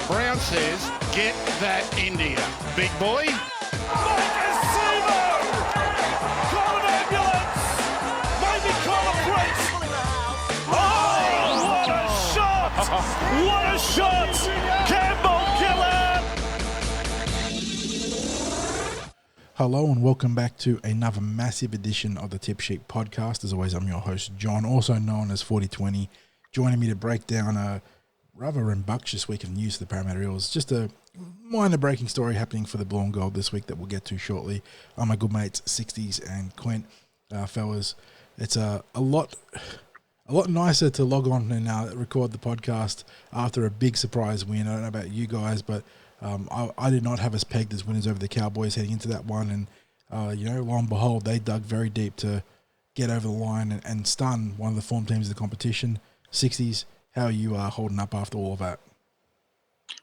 Brown says, get that India. Big boy. Call an ambulance! Maybe call a priest! Oh, what a shot! What a shot! Campbell killer! Hello and welcome back to another massive edition of the Tip Sheet podcast. As always, I'm your host, John, also known as Forty20. Joining me to break down a rather rambunctious week of news for the Parramatta Eels. Just a minor breaking story happening for the Blue and Gold this week that we'll get to shortly. My good mates, Sixties and Clint, fellas. It's a lot nicer to log on and record the podcast after a big surprise win. I don't know about you guys, but I did not have us pegged as winners over the Cowboys heading into that one. And, lo and behold, they dug very deep to get over the line and stun one of the form teams of the competition. Sixties, how are you holding up after all of that?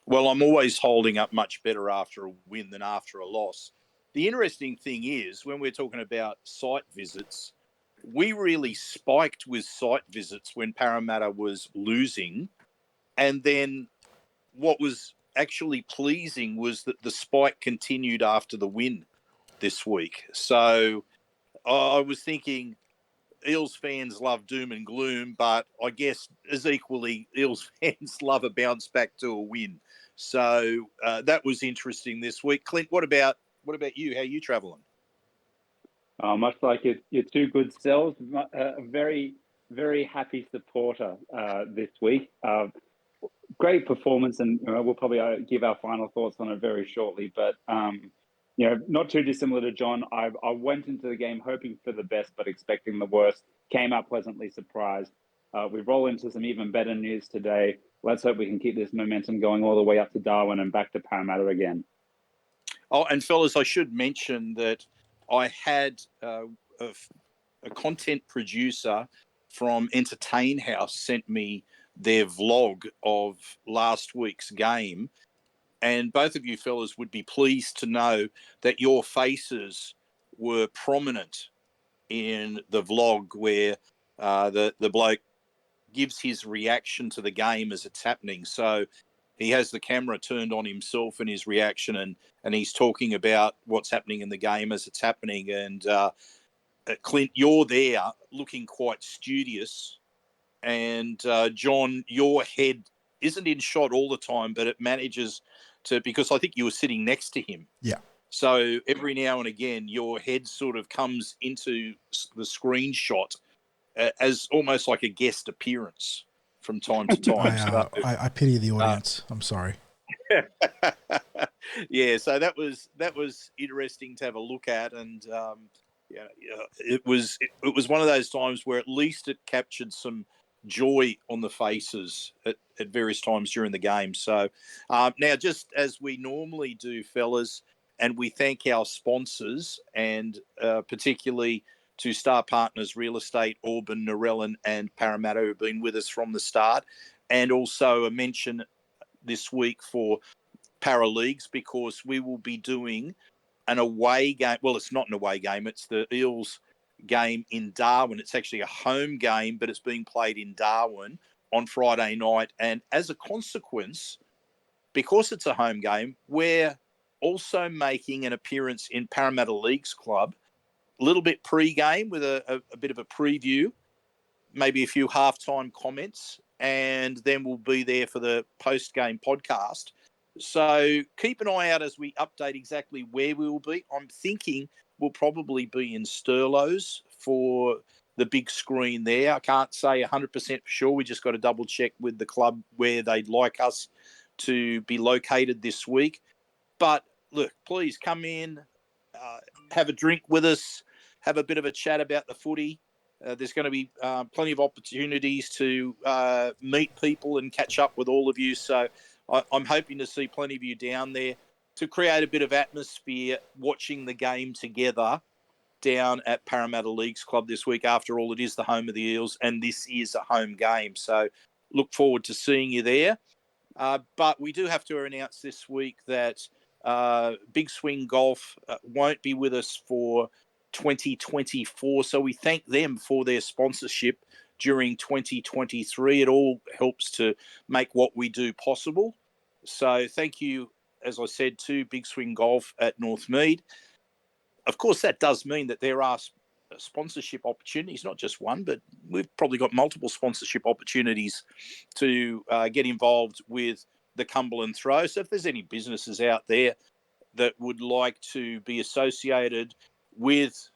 Well, I'm always holding up much better after a win than after a loss. The interesting thing is, when we're talking about site visits, we really spiked with site visits when Parramatta was losing. And then what was actually pleasing was that the spike continued after the win this week. So I was thinking Eels fans love doom and gloom, but I guess as equally Eels fans love a bounce back to a win. So that was interesting this week. Clint, what about you? How are you travelling? Much like your two good selves, a very, very happy supporter this week. Great performance, and we'll probably give our final thoughts on it very shortly. But not too dissimilar to John. I went into the game hoping for the best, but expecting the worst. Came out pleasantly surprised. We roll into some even better news today. Let's hope we can keep this momentum going all the way up to Darwin and back to Parramatta again. Oh, and fellas, I should mention that I had a content producer from Entertain House sent me their vlog of last week's game. And both of you fellas would be pleased to know that your faces were prominent in the vlog where the bloke gives his reaction to the game as it's happening. So he has the camera turned on himself and his reaction, and he's talking about what's happening in the game as it's happening. And Clint, you're there looking quite studious. And John, your head isn't in shot all the time, but it manages to, because I think you were sitting next to him. Yeah. So every now and again, your head sort of comes into the screenshot as almost like a guest appearance from time to time. I pity the audience. I'm sorry. Yeah, so that was interesting to have a look at, and it was one of those times where at least it captured some joy on the faces at various times during the game. So now, just as we normally do, fellas, and we thank our sponsors, and particularly to Star Partners Real Estate, Auburn, Narellan and Parramatta, who have been with us from the start, and also a mention this week for Parra Leagues, because we will be doing an away game. Well, it's not an away game. It's the Eels game in Darwin. It's actually a home game, but it's being played in Darwin on Friday night. And as a consequence, because it's a home game, we're also making an appearance in Parramatta Leagues Club, a little bit pre-game with a bit of a preview, maybe a few halftime comments, and then we'll be there for the post-game podcast. So keep an eye out as we update exactly where we will be. I'm thinking we'll probably be in Sterlo's for the big screen there. I can't say 100% for sure. We just got to double check with the club where they'd like us to be located this week. But look, please come in, have a drink with us, have a bit of a chat about the footy. There's going to be plenty of opportunities to meet people and catch up with all of you. So I'm hoping to see plenty of you down there to create a bit of atmosphere watching the game together down at Parramatta Leagues Club this week. After all, it is the home of the Eels, and this is a home game. So look forward to seeing you there. But we do have to announce this week that Big Swing Golf won't be with us for 2024. So we thank them for their sponsorship during 2023. It all helps to make what we do possible. So thank you, as I said, to Big Swing Golf at Northmead. Of course, that does mean that there are sponsorship opportunities, not just one, but we've probably got multiple sponsorship opportunities to get involved with the Cumberland Throw. So if there's any businesses out there that would like to be associated with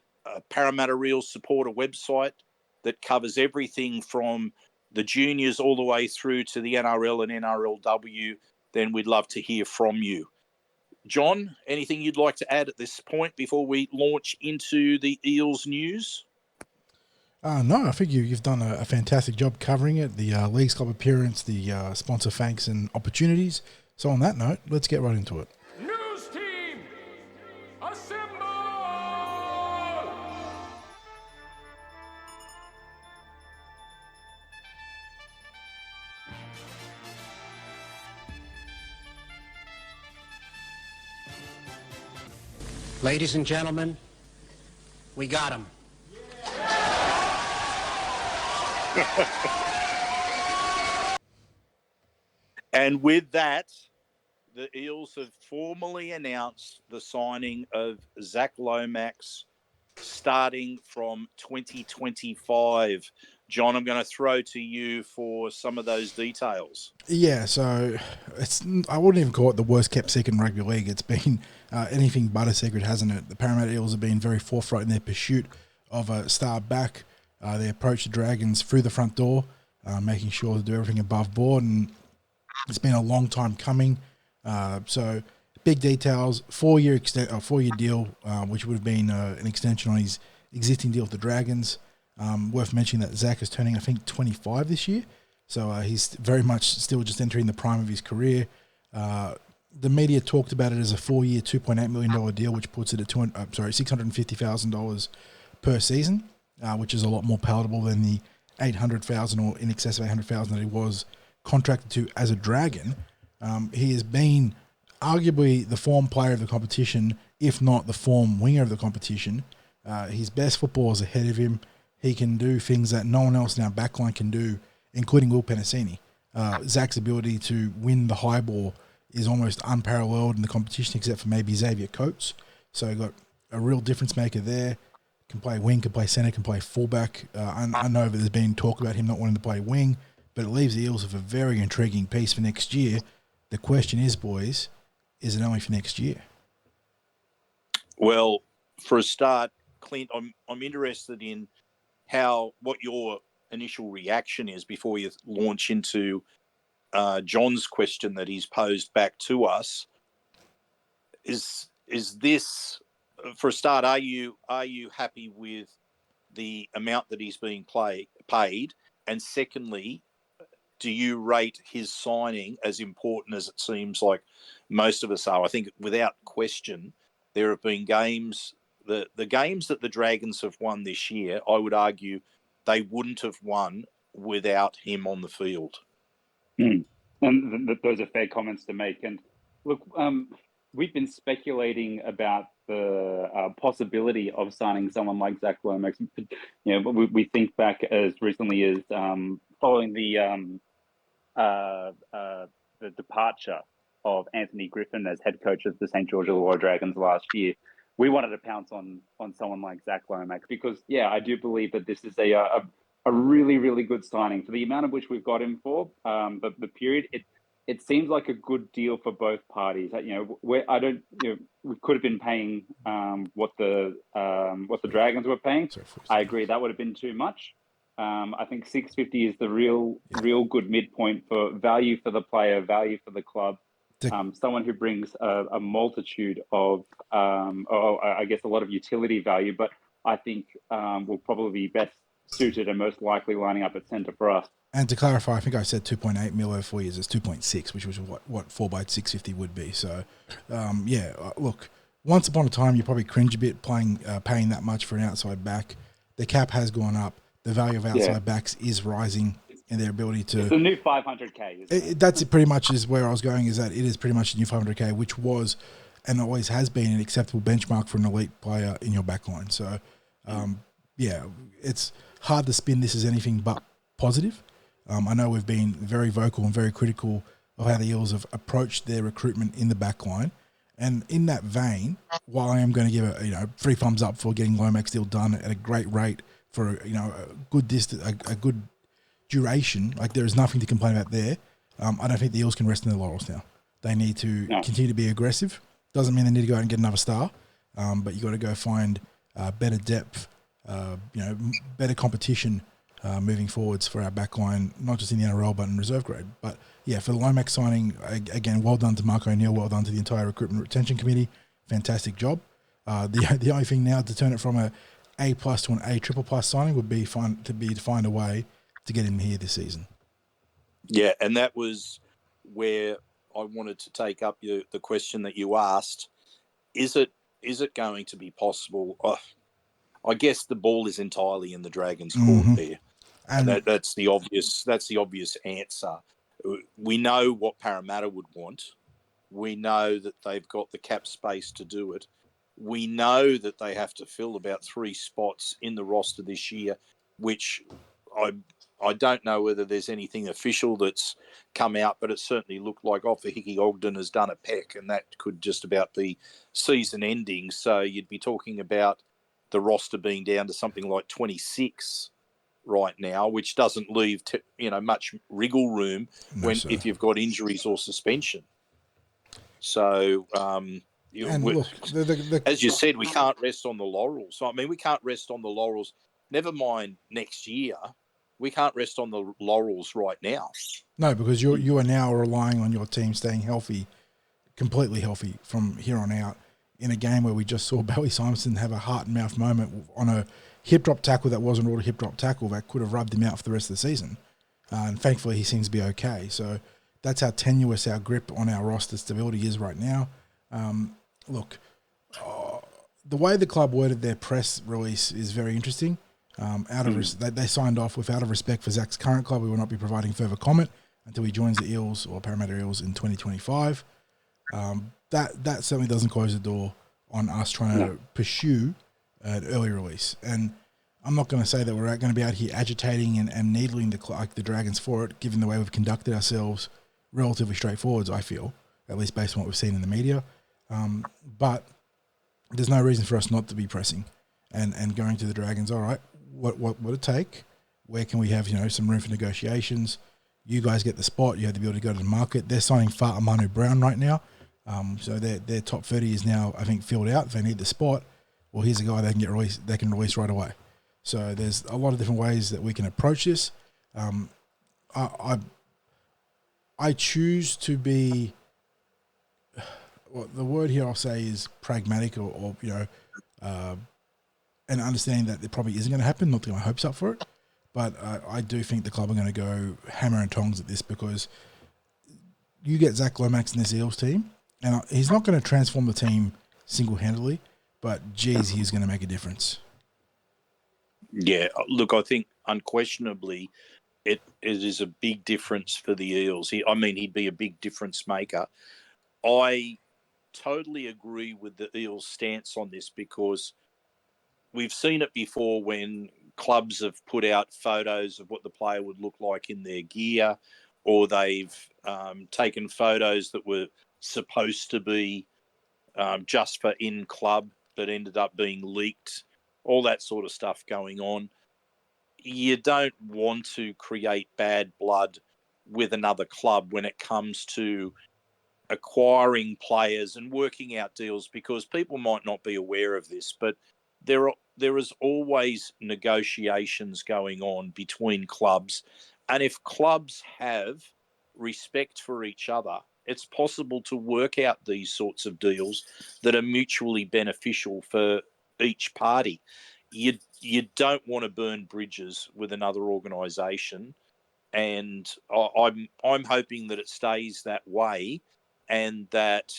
Parramatta Reels Supporter website that covers everything from the juniors all the way through to the NRL and NRLW, then we'd love to hear from you. John, anything you'd like to add at this point before we launch into the Eels news? No, I think you've done a fantastic job covering it, the Leagues Club appearance, the sponsor thanks and opportunities. So on that note, let's get right into it. News team, assemble! Ladies and gentlemen, we got him. And with that, the Eels have formally announced the signing of Zac Lomax starting from 2025. John, I'm going to throw to you for some of those details. Yeah, so I wouldn't even call it the worst kept secret in rugby league. It's been anything but a secret, hasn't it? The Parramatta Eels have been very forthright in their pursuit of a star back. They approach the Dragons through the front door, making sure to do everything above board, and it's been a long time coming. So big details, 4-year deal, which would have been an extension on his existing deal with the Dragons. Worth mentioning that Zac is turning, I think, 25 this year. So he's very much still just entering the prime of his career. The media talked about it as a 4-year, $2.8 million deal, which puts it at $650,000 per season, which is a lot more palatable than the $800,000 or in excess of $800,000 that he was contracted to as a Dragon. He has been arguably the form player of the competition, if not the form winger of the competition. His best football is ahead of him. He can do things that no one else in our backline can do, including Will Penasini. Zac's ability to win the high ball is almost unparalleled in the competition, except for maybe Xavier Coates. So got a real difference maker there. Can play wing, can play centre, can play fullback. I know that there's been talk about him not wanting to play wing, but it leaves the Eels with a very intriguing piece for next year. The question is, boys, is it only for next year? Well, for a start, Clint, I'm interested in what your initial reaction is before you launch into John's question that he's posed back to us. Is this, for a start, are you happy with the amount that he's being paid? And secondly, do you rate his signing as important as it seems like most of us are? I think without question, there have been games, the games that the Dragons have won this year, I would argue they wouldn't have won without him on the field. And those are fair comments to make. And look, we've been speculating about the possibility of signing someone like Zac Lomax. You know, we think back as recently as following the departure of Anthony Griffin as head coach of the St. George Illawarra Dragons last year. We wanted to pounce on someone like Zac Lomax because, yeah, I do believe that this is a really, really good signing for the amount of which we've got him for. But the period, it seems like a good deal for both parties. You know, we could have been paying what the Dragons were paying. I agree that would have been too much. I think 650 is the real good midpoint for value for the player, value for the club. Someone who brings a multitude of, I guess, a lot of utility value, but I think will probably be best suited and most likely lining up at centre for us. And to clarify, I think I said 2.8 mil over 4 years. It's 2.6, which was what 4x650 would be. So, look, once upon a time, you probably cringe a bit paying that much for an outside back. The cap has gone up. The value of outside backs is rising, and their ability to. It's the new 500K. That's pretty much is where I was going. Is that it is pretty much the new 500K, which was and always has been an acceptable benchmark for an elite player in your backline. So, it's hard to spin this as anything but positive. I know we've been very vocal and very critical of how the Eels have approached their recruitment in the back line. And in that vein, while I am going to give a 3 thumbs up for getting Lomax deal done at a great rate for a good distance, a good duration, like there is nothing to complain about there. I don't think the Eels can rest in their laurels now. They need to continue to be aggressive. Doesn't mean they need to go out and get another star, but you got to go find better depth, better competition moving forwards for our backline, not just in the NRL but in reserve grade. But yeah, for the Lomax signing, again, well done to Mark O'Neill, well done to the entire recruitment retention committee. Fantastic job. The only thing now to turn it from A+ to an A++ signing would be to find a way to get him here this season. Yeah, and that was where I wanted to take up the question that you asked. Is it going to be possible? I guess the ball is entirely in the Dragons' court there, and that's the obvious answer. We know what Parramatta would want. We know that they've got the cap space to do it. We know that they have to fill about 3 spots in the roster this year, which I don't know whether there's anything official that's come out, but it certainly looked like Offa Hickey Ogden has done a peck, and that could just about be season ending. So you'd be talking about the roster being down to something like 26 right now, which doesn't leave much wriggle room if you've got injuries or suspension. So as you said, we can't rest on the laurels. I mean, we can't rest on the laurels. Never mind next year. We can't rest on the laurels right now. No, because you are now relying on your team staying healthy, completely healthy from here on out. In a game where we just saw Bowie Simonson have a heart and mouth moment on a hip drop tackle that wasn't a hip drop tackle that could have rubbed him out for the rest of the season. And thankfully he seems to be okay. So that's how tenuous our grip on our roster stability is right now. The way the club worded their press release is very interesting. They signed off with, out of respect for Zac's current club, we will not be providing further comment until he joins the Eels or Parramatta Eels in 2025. That certainly doesn't close the door on us trying to pursue an early release. And I'm not going to say that we're going to be out here agitating and needling the Dragons for it, given the way we've conducted ourselves relatively straightforward, I feel, at least based on what we've seen in the media. But there's no reason for us not to be pressing and going to the Dragons. All right, what would it take? Where can we have some room for negotiations? You guys get the spot. You have to be able to go to the market. They're signing Manu Brown right now, so their top 30 is now, I think, filled out. If they need the spot, well, here's a guy they can get released. They can release right away. So there's a lot of different ways that we can approach this. I choose to be. Well, the word here I'll say is pragmatic, or and understanding that it probably isn't going to happen. Not getting my hopes up for it, but I do think the club are going to go hammer and tongs at this, because you get Zac Lomax in this Eels team, and he's not going to transform the team single-handedly, but geez, he's going to make a difference. Yeah, look, I think unquestionably it is a big difference for the Eels. He'd be a big difference maker. I totally agree with the Eels' stance on this, because we've seen it before when clubs have put out photos of what the player would look like in their gear, or they've taken photos that were supposed to be just for in-club but ended up being leaked, all that sort of stuff going on. You don't want to create bad blood with another club when it comes to acquiring players and working out deals, because people might not be aware of this, but there is always negotiations going on between clubs. And if clubs have respect for each other, it's possible to work out these sorts of deals that are mutually beneficial for each party. You don't want to burn bridges with another organisation, and I'm hoping that it stays that way, and that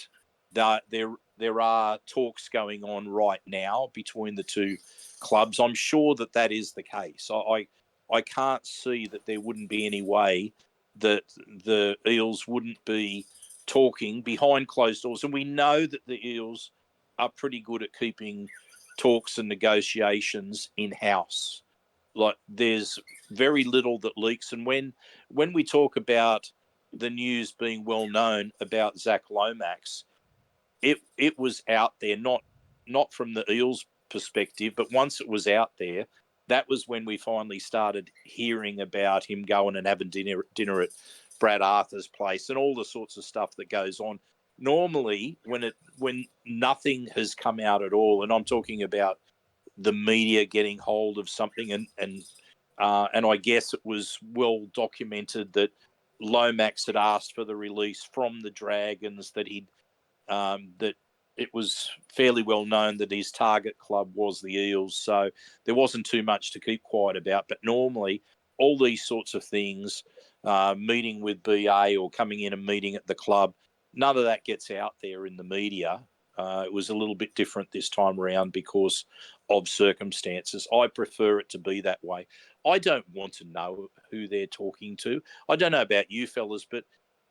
there are talks going on right now between the two clubs. I'm sure that is the case. I can't see that there wouldn't be any way that the Eels wouldn't be talking behind closed doors. And we know that the Eels are pretty good at keeping talks and negotiations in-house. Like there's very little that leaks. And when we talk about the news being well known about Zac Lomax, it was out there, not from the Eels perspective, but once it was out there, that was when we finally started hearing about him going and having dinner at Brad Arthur's place and all the sorts of stuff that goes on. Normally, when nothing has come out at all, and I'm talking about the media getting hold of something, and I guess it was well documented that Lomax had asked for the release from the Dragons, that it was fairly well known that his target club was the Eels, so there wasn't too much to keep quiet about. But normally, all these sorts of things, meeting with BA or coming in and meeting at the club, none of that gets out there in the media. It was a little bit different this time around because of circumstances. I prefer it to be that way. I don't want to know who they're talking to. I don't know about you fellas, but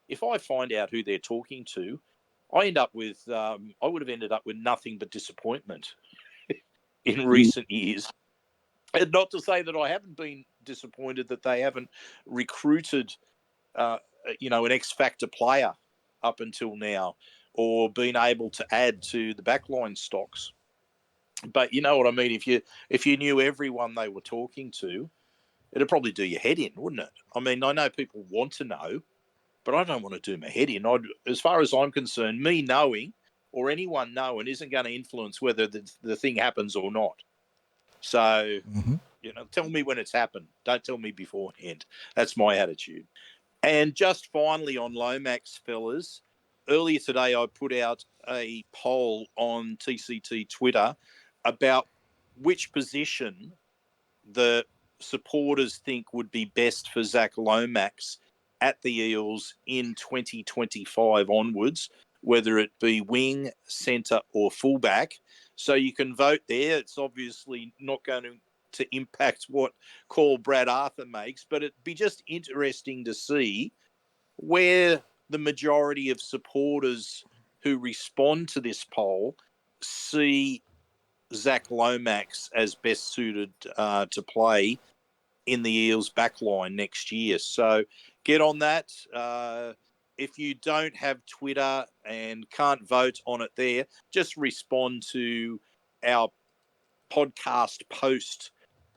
if I find out who they're talking to, I would have ended up with nothing but disappointment in recent years. And not to say that I haven't been disappointed that they haven't recruited, an X Factor player up until now, or been able to add to the backline stocks. But you know what I mean? If you knew everyone they were talking to, it'd probably do your head in, wouldn't it? I mean, I know people want to know, but I don't want to do my head in. As far as I'm concerned, me knowing or anyone knowing isn't going to influence whether the thing happens or not. So, tell me when it's happened. Don't tell me beforehand. That's my attitude. And just finally on Lomax, fellas, earlier today I put out a poll on TCT Twitter about which position the supporters think would be best for Zac Lomax at the Eels in 2025 onwards, whether it be wing, centre or fullback. So you can vote there. It's obviously not going to impact what call Brad Arthur makes, but it'd be just interesting to see where the majority of supporters who respond to this poll see Zac Lomax as best suited to play in the Eels backline next year. So get on that. If you don't have Twitter and can't vote on it there, just respond to our podcast post.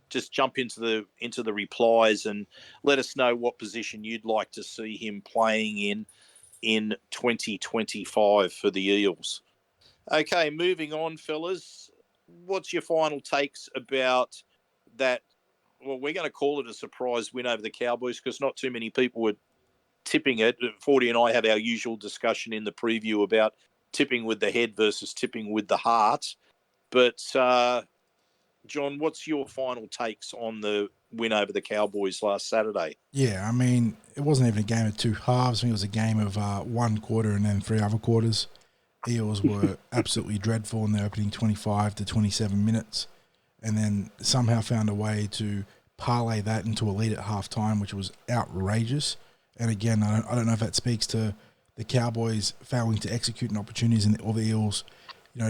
Just jump into the replies and let us know what position you'd like to see him playing in 2025 for the Eels. Okay, moving on, fellas. What's your final takes about that? Well, we're going to call it a surprise win over the Cowboys because not too many people were tipping it. 40 and I had our usual discussion in the preview about tipping with the head versus tipping with the heart. But, John, what's your final takes on the win over the Cowboys last Saturday? Yeah, I mean, it wasn't even a game of two halves. I think it was a game of one quarter and then three other quarters. Eels were absolutely dreadful in the opening 25 to 27 minutes and then somehow found a way to parlay that into a lead at halftime, which was outrageous. And again, I don't know if that speaks to the Cowboys failing to execute in opportunities or the Eels,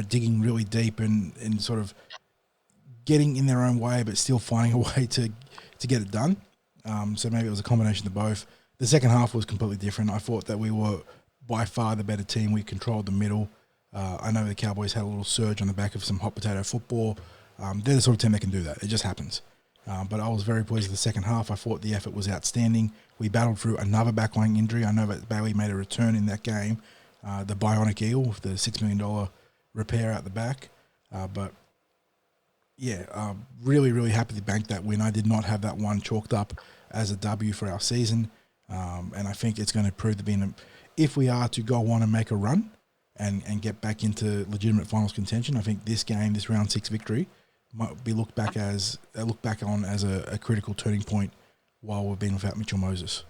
digging really deep and sort of getting in their own way, but still finding a way to get it done. So maybe it was a combination of both. The second half was completely different. I thought that we were by far the better team. We controlled the middle. I know the Cowboys had a little surge on the back of some hot potato football. They're the sort of team that can do that. It just happens. But I was very pleased with the second half. I thought the effort was outstanding. We battled through another backline injury. I know that Bailey made a return in that game. The bionic eel with the $6 million repair out the back. But yeah, really, really happy to bank that win. I did not have that one chalked up as a W for our season. And I think it's going to prove to be, if we are to go on and make a run and get back into legitimate finals contention, I think this game, this round 6 victory, might be looked back on as a critical turning point while we've been without Mitchell Moses.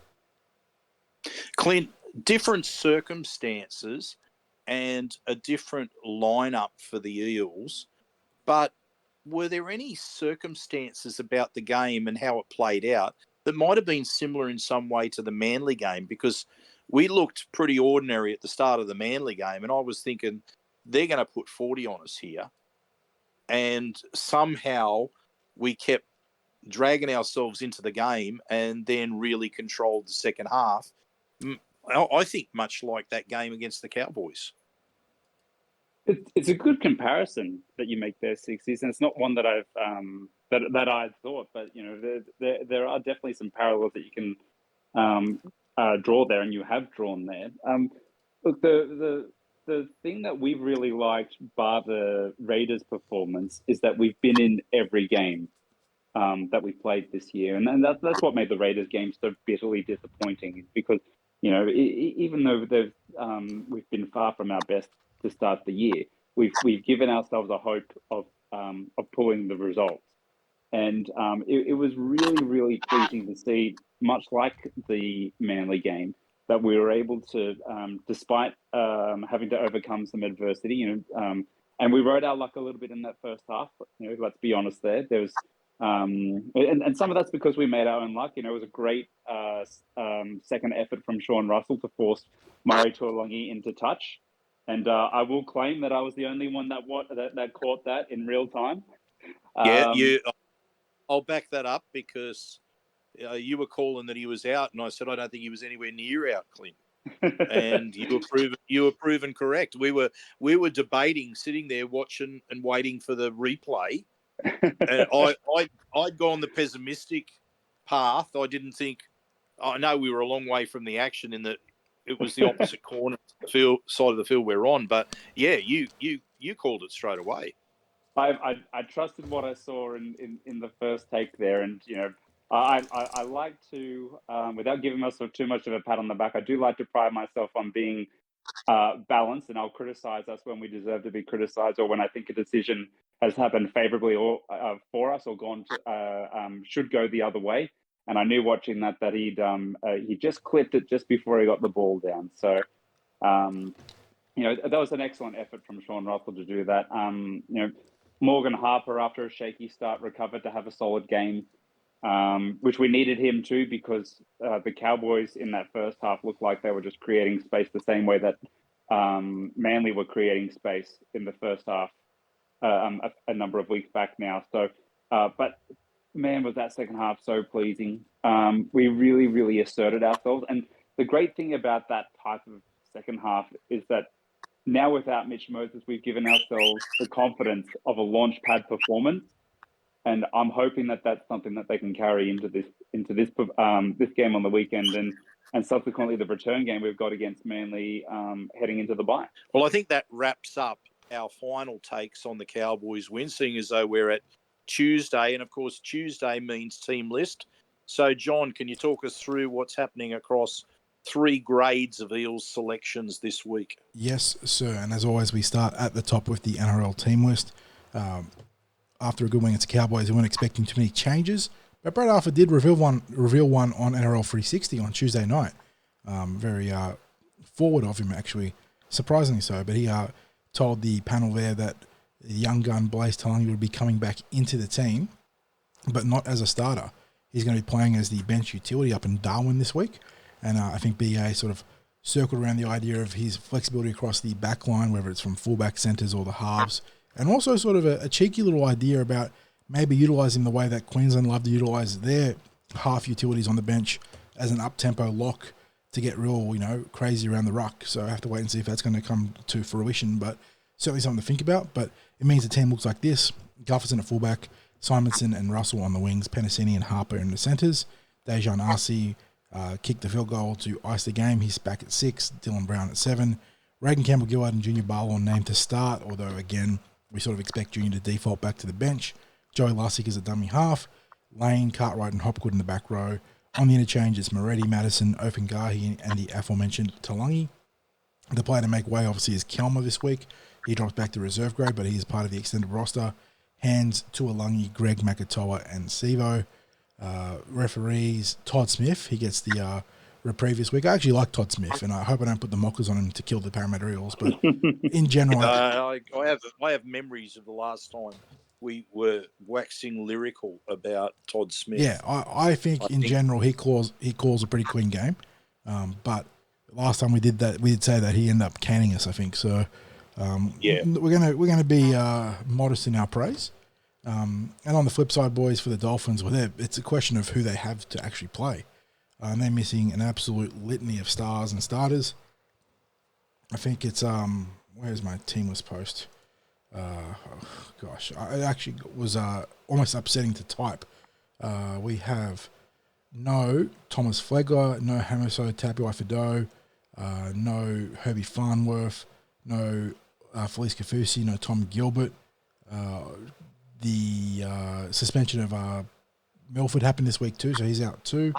Clint, different circumstances and a different lineup for the Eels, but were there any circumstances about the game and how it played out that might have been similar in some way to the Manly game? Because we looked pretty ordinary at the start of the Manly game, and I was thinking they're going to put 40 on us here. And somehow we kept dragging ourselves into the game and then really controlled the second half. I think much like that game against the Cowboys. It's a good comparison that you make there, Sixties, and it's not one that I've that I'd thought, but there are definitely some parallels that you can draw there, and you have drawn there. Look, the thing that we've really liked, bar the Raiders' performance, is that we've been in every game that we played this year, and that's what made the Raiders game so bitterly disappointing. Because even though we've been far from our best to start the year, we've given ourselves a hope of pulling the results, and it was really pleasing to see, much like the Manly game, that we were able to, despite having to overcome some adversity, and we rode our luck a little bit in that first half. Let's be honest, there was. And some of that's because we made our own luck. It was a great second effort from Sean Russell to force Murray Tuilagi into touch. And I will claim that I was the only one that caught that in real time. I'll back that up because you were calling that he was out, and I said I don't think he was anywhere near out, Clint. And you were proven correct. We were debating, sitting there watching and waiting for the replay. And I'd gone the pessimistic path. I didn't think. I know we were a long way from the action in that it was the opposite corner side of the field we're on. But yeah, you called it straight away. I trusted what I saw in the first take there, and I like to, without giving myself too much of a pat on the back, I do like to pride myself on being balanced, and I'll criticize us when we deserve to be criticized, or when I think a decision has happened favorably or for us, or gone to should go the other way. And I knew watching that he just clipped it just before he got the ball down. So that was an excellent effort from Sean Russell to do that. Morgan Harper, after a shaky start, recovered to have a solid game, which we needed him to, because the Cowboys in that first half looked like they were just creating space the same way that Manly were creating space in the first half a number of weeks back now. So, but man, was that second half so pleasing. We really asserted ourselves. And the great thing about that type of second half is that now, without Mitch Moses, we've given ourselves the confidence of a launch pad performance. And I'm hoping that that's something that they can carry into this game on the weekend, and subsequently the return game we've got against Manly heading into the bye. Well, I think that wraps up our final takes on the Cowboys win, seeing as though we're at Tuesday, and of course Tuesday means team list. So, John, can you talk us through what's happening across 3 grades of Eels selections this week? Yes, sir. And as always, we start at the top with the NRL team list. After a good win against the Cowboys, we weren't expecting too many changes, but Brad Arthur did reveal one on NRL 360 on Tuesday night. Very forward of him, actually, surprisingly so. But he told the panel there that the young gun Blaize Talagi would be coming back into the team, but not as a starter. He's going to be playing as the bench utility up in Darwin this week. And I think BA sort of circled around the idea of his flexibility across the back line, whether it's from fullback centres or the halves, and also sort of a cheeky little idea about maybe utilising the way that Queensland love to utilise their half utilities on the bench as an up-tempo lock to get real, crazy around the ruck. So I have to wait and see if that's going to come to fruition, but certainly something to think about. But it means the team looks like this: Gufferson at fullback, Simonson and Russell on the wings, Penasini and Harper in the centres, Dejan Arce kicked the field goal to ice the game. He's back at 6, Dylan Brown at 7, Reagan Campbell-Gillard and Junior Barlow named to start, although again, we sort of expect Junior to default back to the bench. Joey Lussick is a dummy half, Lane, Cartwright and Hopgood in the back row. On the interchange, it's Moretti, Madison, Opengahi and the aforementioned Talagi. The player to make way, obviously, is Kelmer this week. He drops back to reserve grade, but he is part of the extended roster. Hands, Tuilagi, Greg Makatoa and Sivo. Referees, Todd Smith. He gets the reprieve this week. I actually like Todd Smith, and I hope I don't put the mockers on him to kill the Parramatta Eels, but in general... I have memories of the last time we were waxing lyrical about Todd Smith. Yeah, I think in general he calls a pretty clean game, but last time we did that, we did say that he ended up canning us, I think. So we're gonna be modest in our praise. And on the flip side, boys, for the Dolphins, it's a question of who they have to actually play. They're missing an absolute litany of stars and starters. I think it's where's my team list post? It actually was almost upsetting to type. We have no Thomas Flegler, no Hamiso Tapuai-Fidow, no Herbie Farnworth, no Felice Kafusi, no Tom Gilbert. The suspension of Milford happened this week too, so he's out too.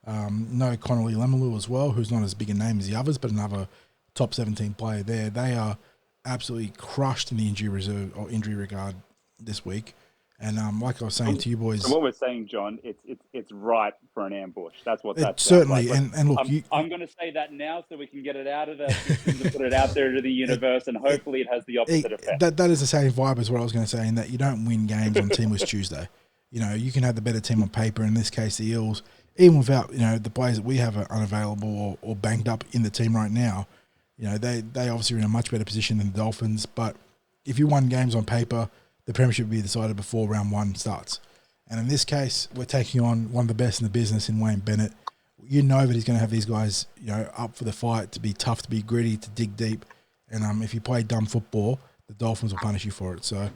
No Connolly Lemalu as well, who's not as big a name as the others, but another top 17 player there. They are absolutely crushed in the injury reserve or injury regard this week. And like I was saying to you boys, so what we're saying, John, it's ripe for an ambush. That's what that certainly. sounds like. And look, I'm going to say that now so we can get it out of the system to put it out there to the universe, and hopefully it has the opposite effect. That is the same vibe as what I was going to say, in that you don't win games on Teamless Tuesday. You know, you can have the better team on paper. In this case, the Eels, even without the players that we have are unavailable or banged up in the team right now. They obviously are in a much better position than the Dolphins. But if you won games on paper, the premiership will be decided before round one starts. And in this case, we're taking on one of the best in the business in Wayne Bennett. You know that he's going to have these guys, up for the fight, to be tough, to be gritty, to dig deep. And if you play dumb football, the Dolphins will punish you for it. So,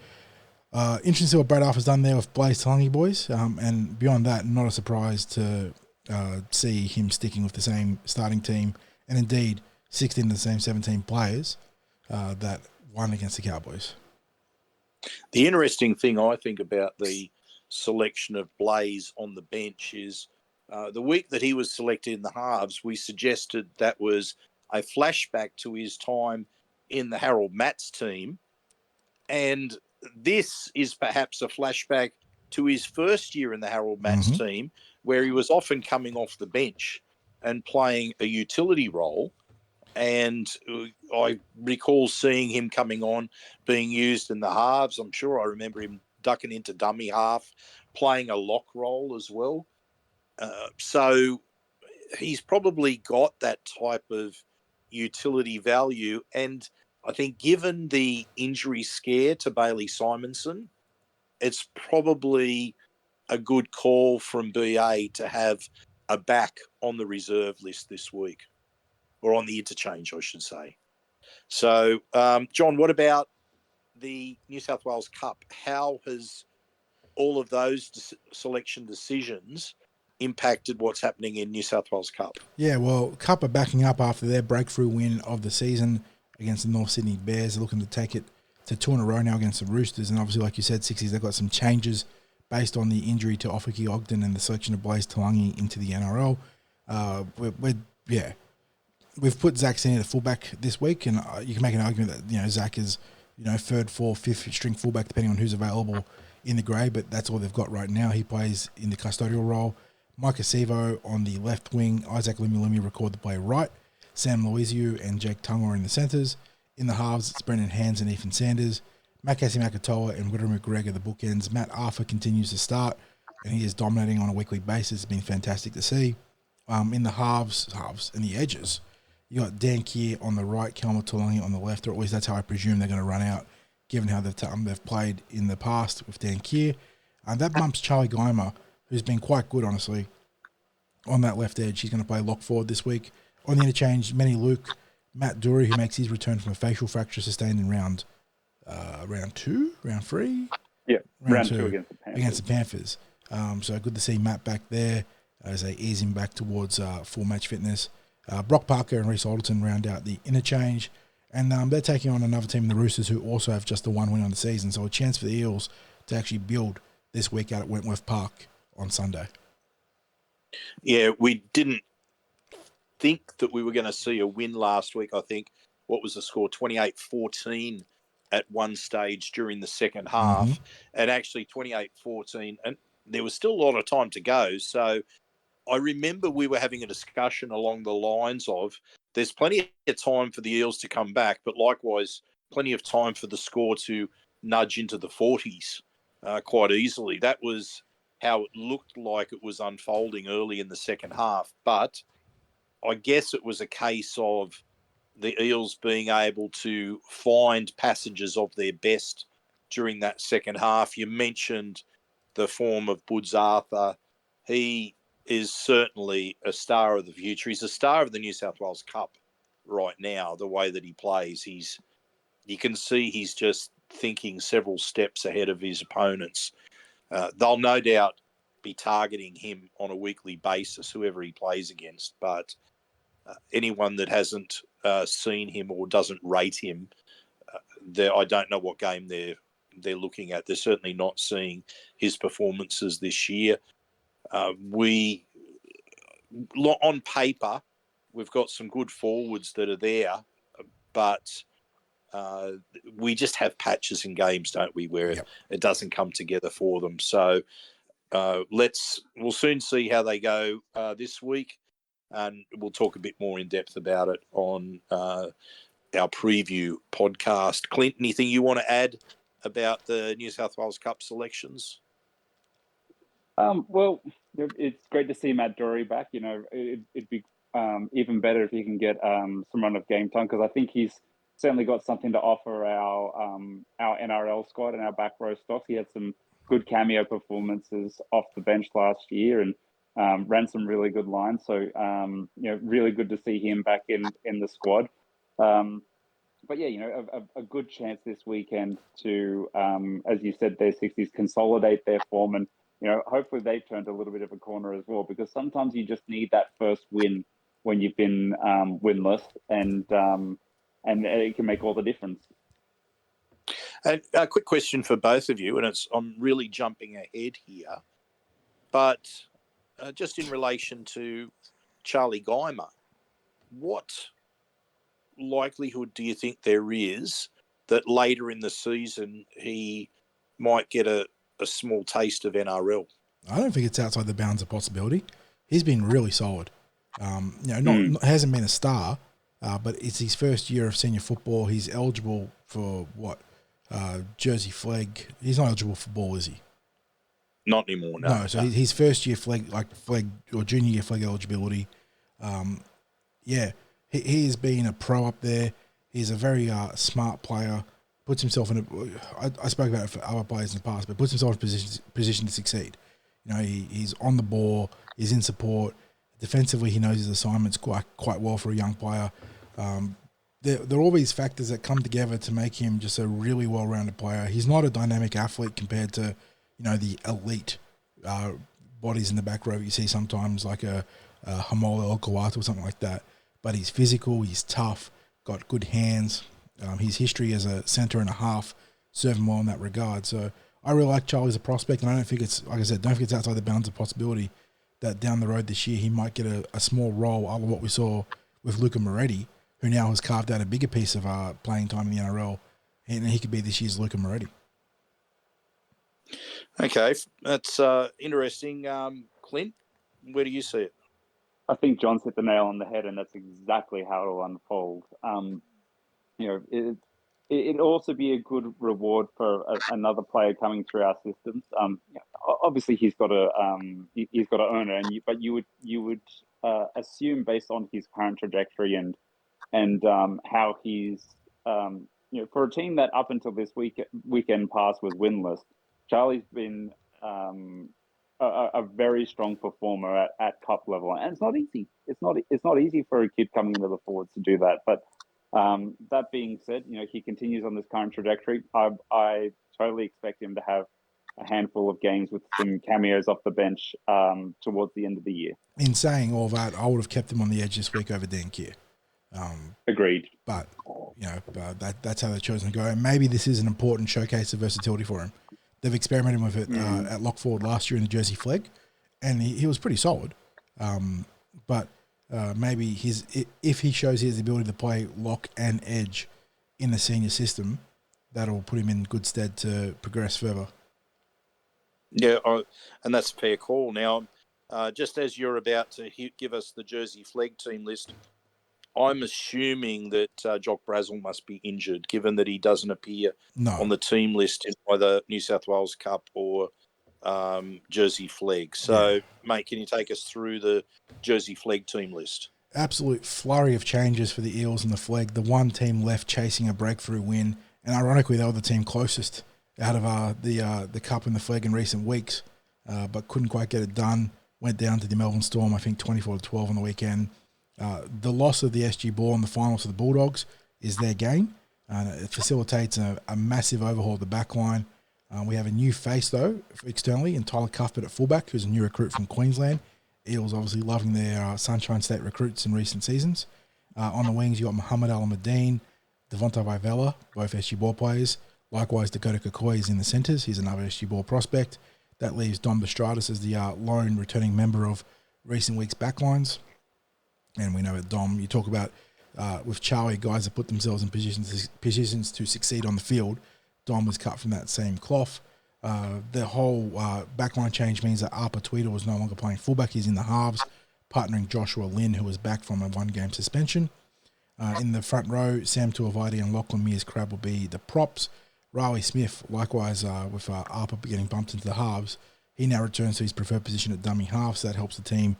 interesting to see what Brad Arthur's done there with Blaize Talagi, boys. And beyond that, not a surprise to see him sticking with the same starting team, and indeed 16 of the same 17 players that won against the Cowboys. The interesting thing I think about the selection of Blaize on the bench is the week that he was selected in the halves, we suggested that was a flashback to his time in the Harold Matts team. And this is perhaps a flashback to his first year in the Harold Matts team, where he was often coming off the bench and playing a utility role. And I recall seeing him coming on, being used in the halves. I'm sure I remember him ducking into dummy half, playing a lock role as well. So he's probably got that type of utility value. And I think given the injury scare to Bailey Simonson, it's probably a good call from BA to have a back on the reserve list this week. Or on the interchange, I should say. So, John, what about the New South Wales Cup? How has all of those selection decisions impacted what's happening in New South Wales Cup? Yeah, well, Cup are backing up after their breakthrough win of the season against the North Sydney Bears. They're looking to take it to 2 in a row now against the Roosters. And obviously, like you said, Sixties, they've got some changes based on the injury to Ofaki Ogden and the selection of Blaize Talagi into the NRL. We've put Zac Senior at fullback this week, and you can make an argument that Zac is third, fourth, fifth string fullback depending on who's available in the grey, but that's all they've got right now. He plays in the custodial role. Mike Acevo on the left wing, Isaac Lumilumi record the play right, Sam Loiziu and Jake Tonga are in the centres. In the halves, it's Brendan Hands and Ethan Sanders. Makasi Makatoa and Witter McGregor the bookends. Matt Arthur continues to start, and he is dominating on a weekly basis. It's been fantastic to see. In the halves and the edges, you got Dan Keir on the right, Kelma Tulangi on the left, or at least that's how I presume they're going to run out, given how they've played in the past with Dan Keir. That bumps Charlie Geimer, who's been quite good, honestly, on that left edge. He's going to play lock forward this week. On the interchange, Manny Luke, Matt Dury, who makes his return from a facial fracture sustained in round 3? Yeah, round 2 against the Panthers. So good to see Matt back there as they ease him back towards full match fitness. Brock Parker and Reece Alderton round out the interchange. And they're taking on another team, the Roosters, who also have just the one win on the season. So a chance for the Eels to actually build this week out at Wentworth Park on Sunday. Yeah, we didn't think that we were going to see a win last week. I think, what was the score? 28-14 at one stage during the second half. And actually 28-14. And there was still a lot of time to go. So I remember we were having a discussion along the lines of there's plenty of time for the Eels to come back, but likewise, plenty of time for the score to nudge into the 40s quite easily. That was how it looked like it was unfolding early in the second half. But I guess it was a case of the Eels being able to find passages of their best during that second half. You mentioned the form of Woods Arthur. He is certainly a star of the future. He's a star of the New South Wales Cup right now, the way that he plays. You can see he's just thinking several steps ahead of his opponents. They'll no doubt be targeting him on a weekly basis, whoever he plays against. But anyone that hasn't seen him or doesn't rate him, I don't know what game they're looking at. They're certainly not seeing his performances this year. On paper, we've got some good forwards that are there, but we just have patches in games, don't we, where it doesn't come together for them. So we'll soon see how they go this week, and we'll talk a bit more in depth about it on our preview podcast. Clint, anything you want to add about the New South Wales Cup selections? Well, it's great to see Matt Dory back. It'd be even better if he can get some run of game time, because I think he's certainly got something to offer our NRL squad and our back row stock. He had some good cameo performances off the bench last year and ran some really good lines. So, really good to see him back in the squad. But yeah, a good chance this weekend to, as you said, their 60s consolidate their form, and hopefully they've turned a little bit of a corner as well, because sometimes you just need that first win when you've been winless, and it can make all the difference. And a quick question for both of you, and I'm really jumping ahead here, but just in relation to Charlie Geimer, what likelihood do you think there is that later in the season he might get a small taste of NRL? I don't think it's outside the bounds of possibility. He's been really solid. Hasn't been a star, but it's his first year of senior football. He's eligible for Jersey flag. He's not eligible for ball, is he? Not anymore, no. No, so his first year flag or junior year flag eligibility. He has been a pro up there. He's a very smart player. Puts himself in I spoke about it for other players in the past, but puts himself in a position to succeed. He's on the ball. He's in support. Defensively, he knows his assignments quite well for a young player. There are all these factors that come together to make him just a really well-rounded player. He's not a dynamic athlete compared to, the elite bodies in the back row that you see sometimes, like a Hamola or Kawata or something like that. But he's physical, he's tough, got good hands. His history as a centre and a half served him well in that regard. So I really like Charlie as a prospect, and I don't think it's, like I said, don't think it's outside the bounds of possibility that down the road this year he might get a small role, other than what we saw with Luca Moretti, who now has carved out a bigger piece of playing time in the NRL, and he could be this year's Luca Moretti. Okay, that's interesting. Clint, where do you see it? I think John's hit the nail on the head, and that's exactly how it'll unfold. It'd also be a good reward for another player coming through our systems. Obviously, he's got to earn it, but you would assume, based on his current trajectory and how he's for a team that up until this weekend pass was winless, Charlie's been a very strong performer at cup level, and it's not easy. It's not easy for a kid coming into the forwards to do that. But that being said, he continues on this current trajectory. I totally expect him to have a handful of games with some cameos off the bench towards the end of the year. In saying all that, I would have kept him on the edge this week over Dan Keir. Agreed. But that's how they've chosen to go. And maybe this is an important showcase of versatility for him. They've experimented with it at lock forward last year in the Jersey flag, and he was pretty solid. But maybe if he shows his ability to play lock and edge in the senior system, that'll put him in good stead to progress further. Yeah, and that's a fair call. Now, just as you're about to give us the Jersey flag team list, I'm assuming that Jock Brazel must be injured, given that he doesn't appear on the team list in either New South Wales Cup or Jersey flag. So, mate, can you take us through the Jersey flag team list? Absolute flurry of changes for the Eels and the flag. The one team left chasing a breakthrough win, and ironically, they were the team closest out of the Cup and the flag in recent weeks, but couldn't quite get it done. Went down to the Melbourne Storm, I think 24-12 on the weekend. The loss of the SG Ball in the finals to the Bulldogs is their gain. It facilitates a massive overhaul of the back line. We have a new face, though, externally, in Tyler Cuthbert at fullback, who's a new recruit from Queensland. Eels obviously loving their Sunshine State recruits in recent seasons. On the wings, you got Muhammad Al-Madine, Devonta Vivella, both SG Ball players. Likewise, Dakota Kakoi is in the centres. He's another SG Ball prospect. That leaves Dom Destratus as the lone returning member of recent weeks' backlines. And we know that Dom, you talk about with Charlie, guys that put themselves in positions to succeed on the field. Dom was cut from that same cloth. The whole backline change means that Arpa Tweedle was no longer playing fullback. He's in the halves, partnering Joshua Lynn, who was back from a one-game suspension. In the front row, Sam Tuivasa and Lachlan Mears-Crab will be the props. Riley Smith, likewise, with Arpa getting bumped into the halves, he now returns to his preferred position at dummy half, so that helps the team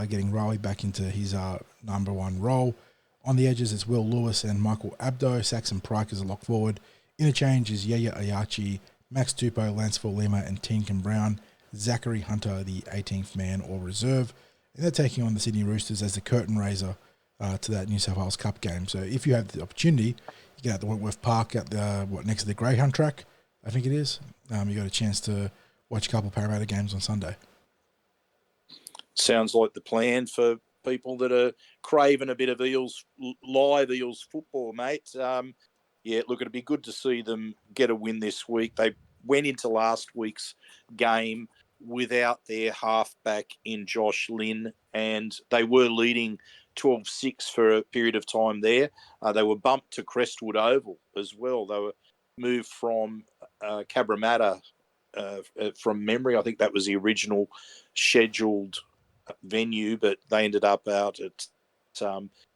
getting Riley back into his number one role. On the edges, it's Will Lewis and Michael Abdo. Saxon Pryke is a lock forward. Interchange is Yaya Ayachi, Max Tupou, Lance Lima, and Tinkin Brown. Zachary Hunter, the 18th man or reserve. And they're taking on the Sydney Roosters as the curtain raiser to that New South Wales Cup game. So if you have the opportunity, you get out to Wentworth Park at the next to the Greyhound track, I think it is. You got a chance to watch a couple of Parramatta games on Sunday. Sounds like the plan for people that are craving a bit of live Eels football, mate. Look, it'd be good to see them get a win this week. They went into last week's game without their halfback in Josh Lynn, and they were leading 12-6 for a period of time there. They were bumped to Crestwood Oval as well. They were moved from Cabramatta from memory. I think that was the original scheduled venue, but they ended up out at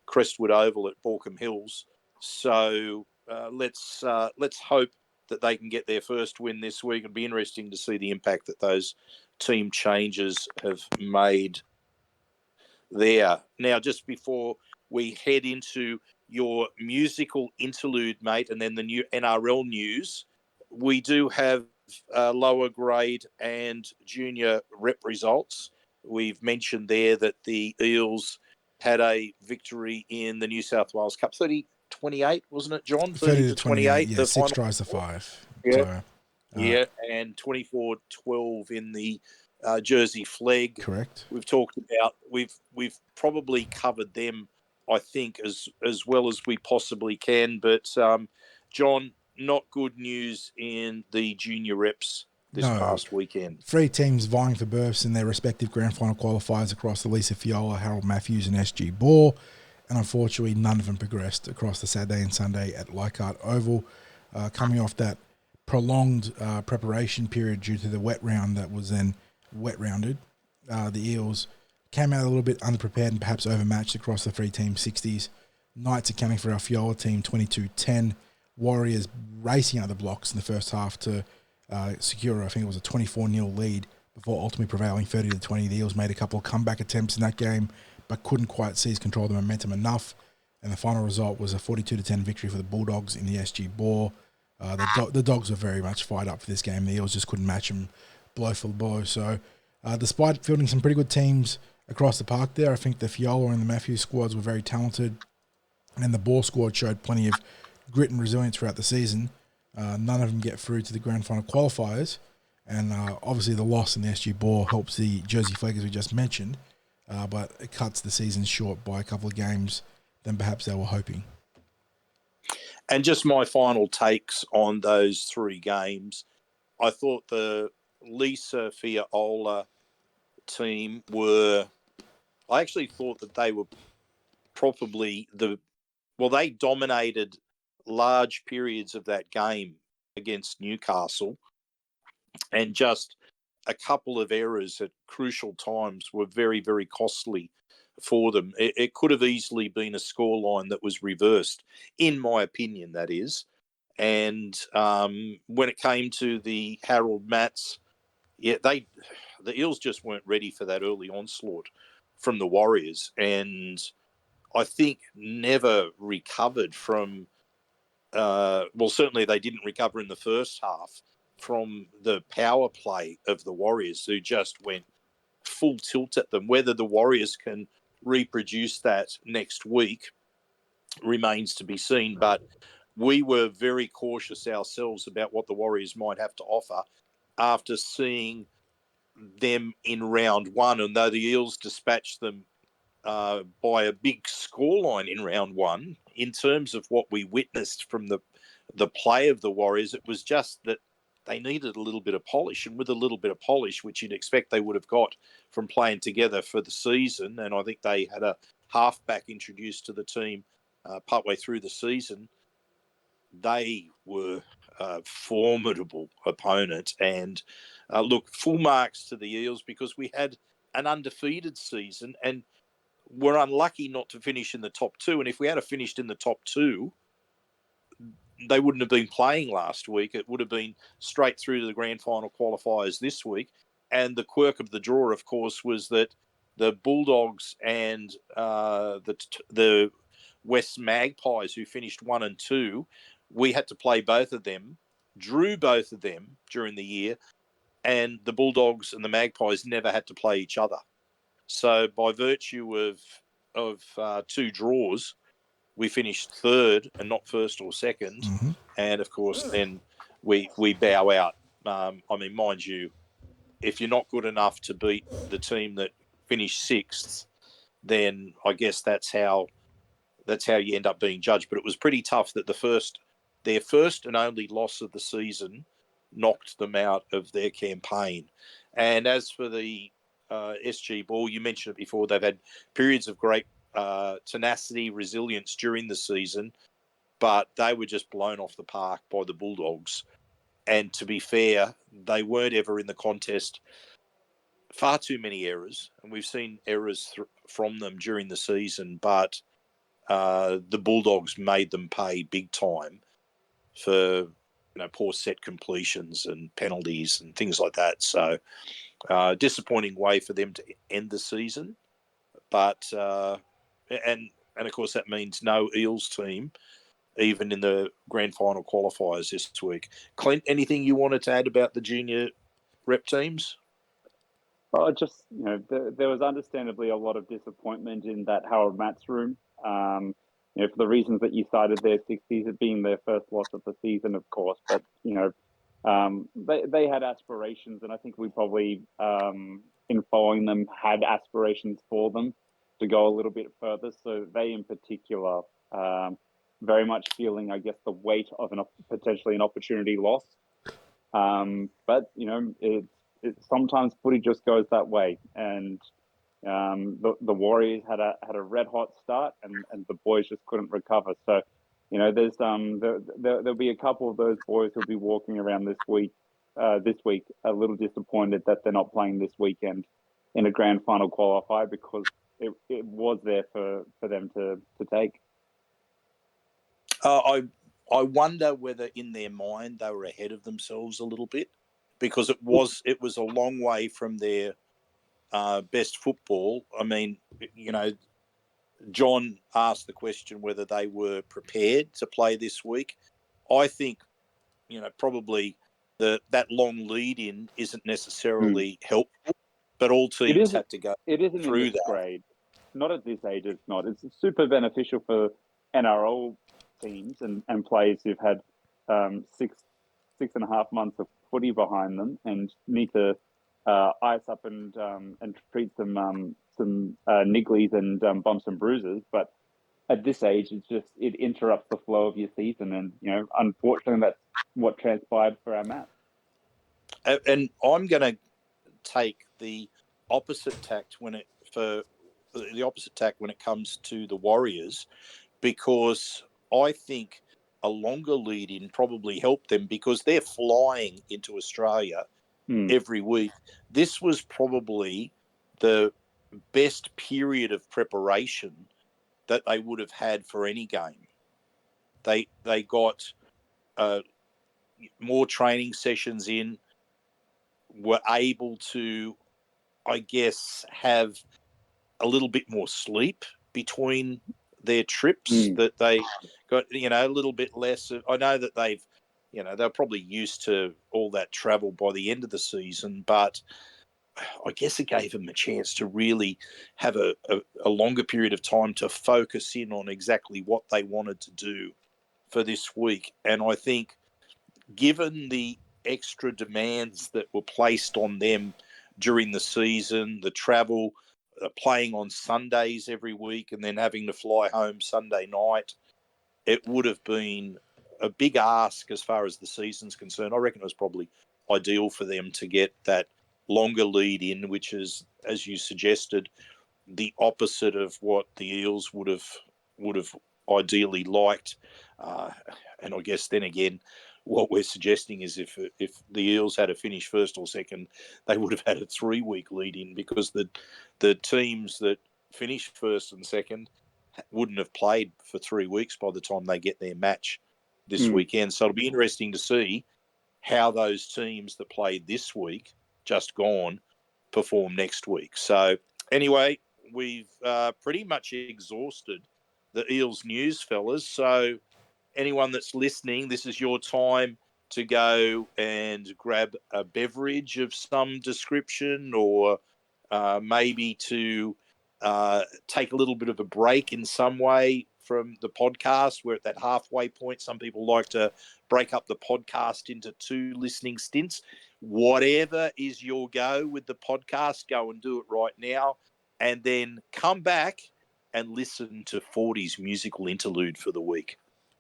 Crestwood Oval at Borkham Hills. So let's hope that they can get their first win this week. It'd be interesting to see the impact that those team changes have made there. Now, just before we head into your musical interlude, mate, and then the new NRL news, we do have lower grade and junior rep results. We've mentioned there that the Eels had a victory in the New South Wales Cup, 30-28, wasn't it, John? 30-28, yeah, the 6 final tries to 5. Yeah, So, and 24-12 in the Jersey Flegg. correct. We've talked about, we've probably covered them, I think, as well as we possibly can. But, John, not good news in the junior reps this past weekend. 3 teams vying for berths in their respective grand final qualifiers across the Lisa Fiola, Harold Matthews and SG Ball. And unfortunately, none of them progressed across the Saturday and Sunday at Leichhardt Oval. Coming off that prolonged preparation period due to the wet round that was then wet rounded, the Eels came out a little bit underprepared and perhaps overmatched across the 3-team 60s. Knights accounting for our Fiola team 22-10. Warriors racing out the blocks in the first half to secure, I think it was a 24-0 lead before ultimately prevailing 30-20. The Eels made a couple of comeback attempts in that game, but couldn't quite seize control of the momentum enough. And the final result was a 42-10 victory for the Bulldogs in the SG Ball. The Dogs were very much fired up for this game. The Eels just couldn't match them blow for blow. So despite fielding some pretty good teams across the park there, I think the Fiola and the Matthews squads were very talented. And the Ball squad showed plenty of grit and resilience throughout the season. None of them get through to the grand final qualifiers. And obviously the loss in the SG Ball helps the Jersey Flegg, as we just mentioned. But it cuts the season short by a couple of games than perhaps they were hoping. And just my final takes on those 3 games. I thought the Lisa Fiola team I actually thought that they were probably they dominated large periods of that game against Newcastle, and just a couple of errors at crucial times were very, very costly for them. It could have easily been a scoreline that was reversed, in my opinion, that is. And when it came to the Harold Matts, the Eels just weren't ready for that early onslaught from the Warriors, and I think never recovered from. Certainly they didn't recover in the first half, from the power play of the Warriors, who just went full tilt at them. Whether the Warriors can reproduce that next week remains to be seen. But we were very cautious ourselves about what the Warriors might have to offer after seeing them in round one. And though the Eels dispatched them by a big scoreline in round one, in terms of what we witnessed from the play of the Warriors, it was just that they needed a little bit of polish, and with a little bit of polish, which you'd expect they would have got from playing together for the season, and I think they had a halfback introduced to the team partway through the season, they were a formidable opponent. And look, full marks to the Eels, because we had an undefeated season and were unlucky not to finish in the top two. And if we had finished in the top two, they wouldn't have been playing last week. It would have been straight through to the grand final qualifiers this week. And the quirk of the draw, of course, was that the Bulldogs and the West Magpies, who finished 1 and 2, we had to play both of them, drew both of them during the year, and the Bulldogs and the Magpies never had to play each other. So by virtue of two draws, we finished third and not first or second. Mm-hmm. And, of course, then we bow out. I mean, mind you, if you're not good enough to beat the team that finished sixth, then I guess that's how you end up being judged. But it was pretty tough that their first and only loss of the season knocked them out of their campaign. And as for the SG Ball, you mentioned it before, they've had periods of great tenacity, resilience during the season, but they were just blown off the park by the Bulldogs. And to be fair, they weren't ever in the contest. Far too many errors, and we've seen errors from them during the season, but the Bulldogs made them pay big time for poor set completions and penalties and things like that. So disappointing way for them to end the season. But and of course that means no Eels team even in the grand final qualifiers this week. Clint, anything you wanted to add about the junior rep teams? Well, just there was understandably a lot of disappointment in that Howard Matt's room. For the reasons that you cited there, Sixties being their first loss of the season, of course. But they had aspirations, and I think we probably, in following them, had aspirations for them to go a little bit further. So they, in particular, very much feeling, I guess, the weight of potentially an opportunity loss. But sometimes footy just goes that way, and the Warriors had a red hot start, and the boys just couldn't recover. So, there'll be a couple of those boys who'll be walking around this week a little disappointed that they're not playing this weekend in a grand final qualifier, because it was there for them to take. I wonder whether in their mind they were ahead of themselves a little bit, because it was a long way from their best football. I mean, John asked the question whether they were prepared to play this week. I think, probably that long lead in isn't necessarily helpful, but all teams had to go it isn't through in this that. grade. Not at this age, it's not. It's super beneficial for NRL teams and players who've had 6.5 months of footy behind them and need to ice up and treat some nigglies and bumps and bruises. But at this age, it interrupts the flow of your season, and unfortunately, that's what transpired for our Matt. And I'm going to take the opposite tact when it comes to the Warriors, because I think a longer lead in probably helped them, because they're flying into Australia every week. This was probably the best period of preparation that they would have had for any game. They got more training sessions in, were able to, I guess, have a little bit more sleep between their trips, that they got, a little bit less. I know that they've they're probably used to all that travel by the end of the season, but I guess it gave them a chance to really have a longer period of time to focus in on exactly what they wanted to do for this week. And I think given the extra demands that were placed on them during the season, the travel, playing on Sundays every week and then having to fly home Sunday night, it would have been a big ask as far as the season's concerned. I reckon it was probably ideal for them to get that longer lead in, which is, as you suggested, the opposite of what the Eels would have ideally liked. And I guess then again, what we're suggesting is if the Eels had to finish first or second, they would have had a 3-week lead in, because the teams that finish first and second wouldn't have played for 3 weeks by the time they get their match this weekend. So it'll be interesting to see how those teams that played this week, just gone, perform next week. So anyway, we've pretty much exhausted the Eels news, fellas. So anyone that's listening, this is your time to go and grab a beverage of some description, or maybe to take a little bit of a break in some way from the podcast. We're at that halfway point. Some people like to break up the podcast into 2 listening stints. Whatever is your go with the podcast, go and do it right now, and then come back and listen to 40's musical interlude for the week.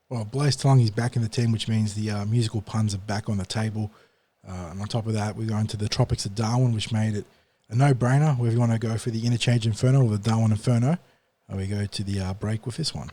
Well, Blaize Talagi back in the team, which means the musical puns are back on the table. And on top of that, we're going to the tropics of Darwin, which made it a no-brainer. Whether you want to go for the Interchange Inferno or the Darwin Inferno, we go to the break with this one.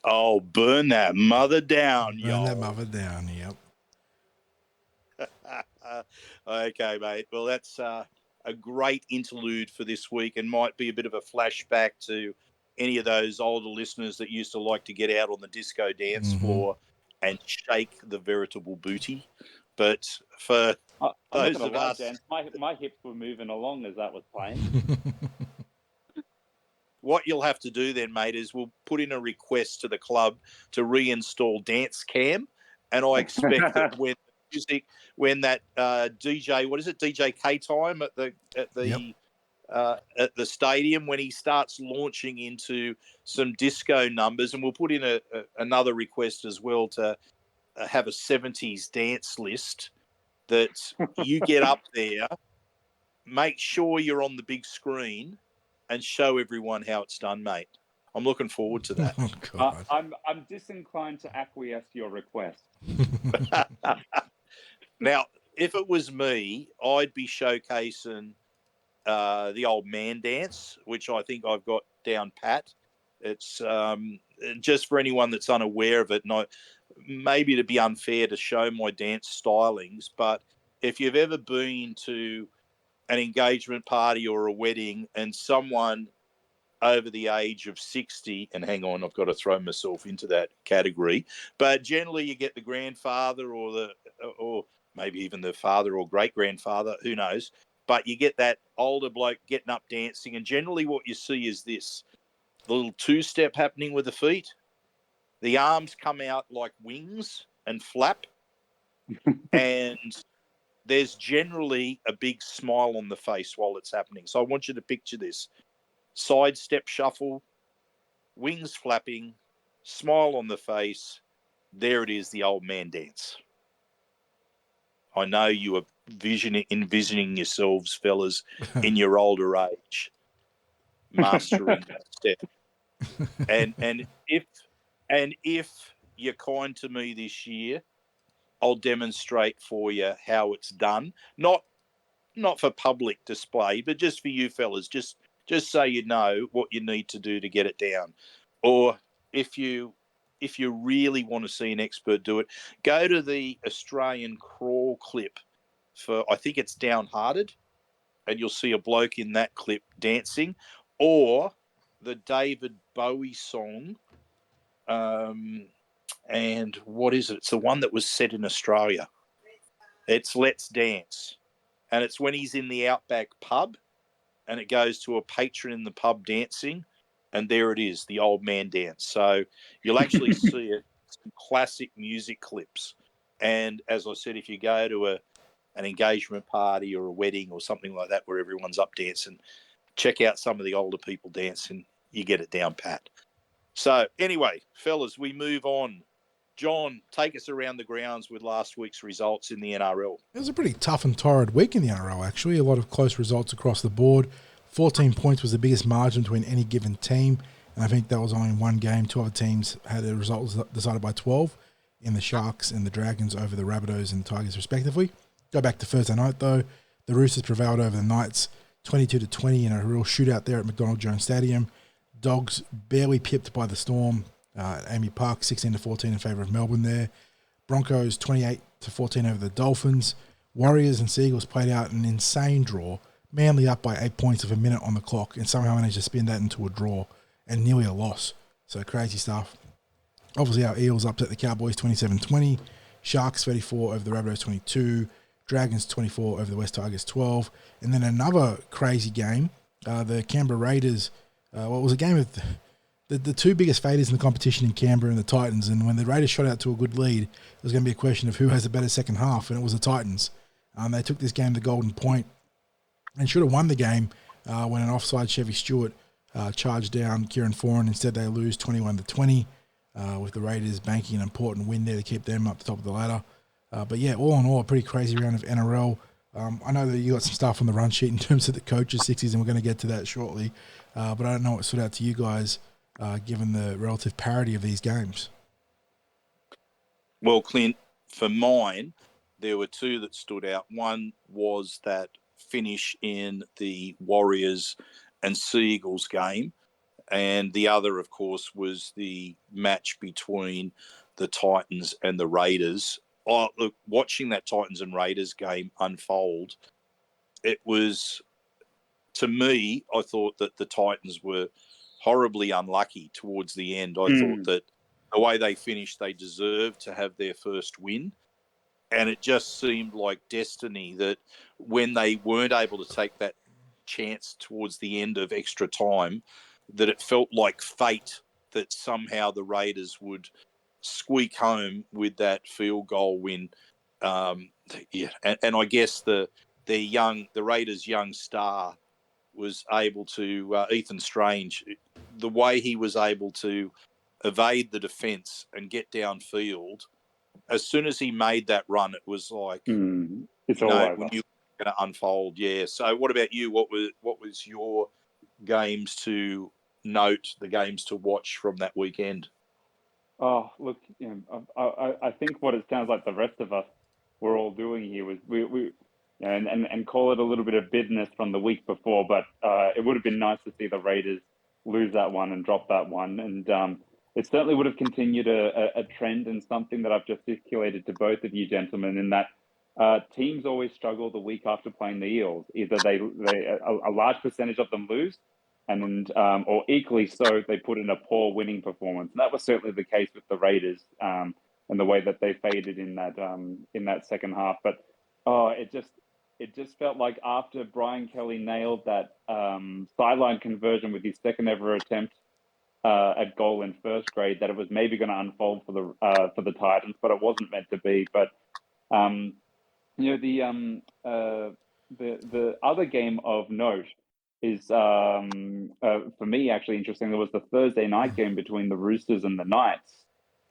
Oh, burn that mother down, Burn that mother down, yep. Okay, mate. Well, that's a great interlude for this week, and might be a bit of a flashback to any of those older listeners that used to like to get out on the disco dance floor and shake the veritable booty. But for those of us... Dan, my hips were moving along as that was playing. What you'll have to do then, mate, is we'll put in a request to the club to reinstall Dance Cam, and I expect that when that DJ, what is it, DJ K time at the stadium, when he starts launching into some disco numbers, and we'll put in another request as well to have a 70s dance list that you get up there, make sure you're on the big screen, and show everyone how it's done, mate. I'm looking forward to that. Oh, God. I'm disinclined to acquiesce to your request. Now, if it was me, I'd be showcasing the old man dance, which I think I've got down pat. It's just for anyone that's unaware of it, and maybe to be unfair to show my dance stylings, but if you've ever been to an engagement party or a wedding and someone over the age of 60, and hang on, I've got to throw myself into that category, but generally you get the grandfather or maybe even the father or great-grandfather, who knows, but you get that older bloke getting up dancing, and generally what you see is this, the little 2-step happening with the feet. The arms come out like wings and flap, and there's generally a big smile on the face while it's happening. So I want you to picture this. Side step shuffle, wings flapping, smile on the face. There it is, the old man dance. I know you are envisioning yourselves, fellas, in your older age, mastering that step. And if you're kind to me this year, I'll demonstrate for you how it's done. Not for public display, but just for you fellas, just so you know what you need to do to get it down. Or if you really want to see an expert do it, go to the Australian crawl clip for, I think it's Downhearted, and you'll see a bloke in that clip dancing, or the David Bowie song. And what is it? It's the one that was set in Australia. It's Let's Dance. And it's when he's in the Outback pub and it goes to a patron in the pub dancing. And there it is, the old man dance. So you'll actually see it, some classic music clips. And as I said, if you go to an engagement party or a wedding or something like that where everyone's up dancing, check out some of the older people dancing. You get it down pat. So anyway, fellas, we move on. John, take us around the grounds with last week's results in the NRL. It was a pretty tough and torrid week in the NRL, actually. A lot of close results across the board. 14 points was the biggest margin between any given team, and I think that was only one game. Two other teams had their results decided by 12 in the Sharks and the Dragons over the Rabbitohs and the Tigers, respectively. Go back to Thursday night, though. The Roosters prevailed over the Knights 22-20 in a real shootout there at McDonald Jones Stadium. Dogs barely pipped by the Storm. Amy Park 16-14 in favour of Melbourne there. Broncos 28-14 over the Dolphins. Warriors and Seagulls played out an insane draw. Manly up by 8 points with a minute on the clock and somehow managed to spin that into a draw and nearly a loss. So crazy stuff. Obviously our Eels upset the Cowboys 27-20. Sharks 34 over the Rabbitohs 22. Dragons 24 over the West Tigers 12. And then another crazy game. The Canberra Raiders, it was a game of the two biggest faders in the competition in Canberra and the Titans, and when the Raiders shot out to a good lead, it was going to be a question of who has a better second half, and it was the Titans. They took this game to Golden Point and should have won the game when an offside Chevy Stewart charged down Kieran Foran. Instead, they lose 21-20 with the Raiders banking an important win there to keep them up the top of the ladder. But yeah, all in all, a pretty crazy round of NRL. I know that you got some stuff on the run sheet in terms of the coaches, Sixties, and we're going to get to that shortly. But I don't know what stood out to you guys given the relative parity of these games. Well, Clint, for mine, there were two that stood out. One was that finish in the Warriors and Seagulls game. And the other, of course, was the match between the Titans and the Raiders. Oh, look, watching that Titans and Raiders game unfold, it was, to me, I thought that the Titans were horribly unlucky towards the end. I thought that the way they finished, they deserved to have their first win. And it just seemed like destiny that when they weren't able to take that chance towards the end of extra time, that it felt like fate that somehow the Raiders would squeak home with that field goal win. And I guess the Raiders' young star was able to, Ethan Strange, the way he was able to evade the defence and get downfield, as soon as he made that run, it was like, it's all over. We knew it was going to unfold. Yeah. So what about you? What was your games to note, the games to watch from that weekend? Oh, look, I think what it sounds like the rest of us were all doing here was we and call it a little bit of bitterness from the week before, but it would have been nice to see the Raiders lose that one and drop that one. And it certainly would have continued a trend and something that I've just articulated to both of you gentlemen, in that teams always struggle the week after playing the Eels. Either a large percentage of them lose, and or equally so, they put in a poor winning performance. And that was certainly the case with the Raiders and the way that they faded in that second half. But it just felt like after Brian Kelly nailed that sideline conversion with his second ever attempt at goal in first grade, that it was maybe going to unfold for the Titans, but it wasn't meant to be. But the other game of note is for me actually interesting. There was the Thursday night game between the Roosters and the Knights.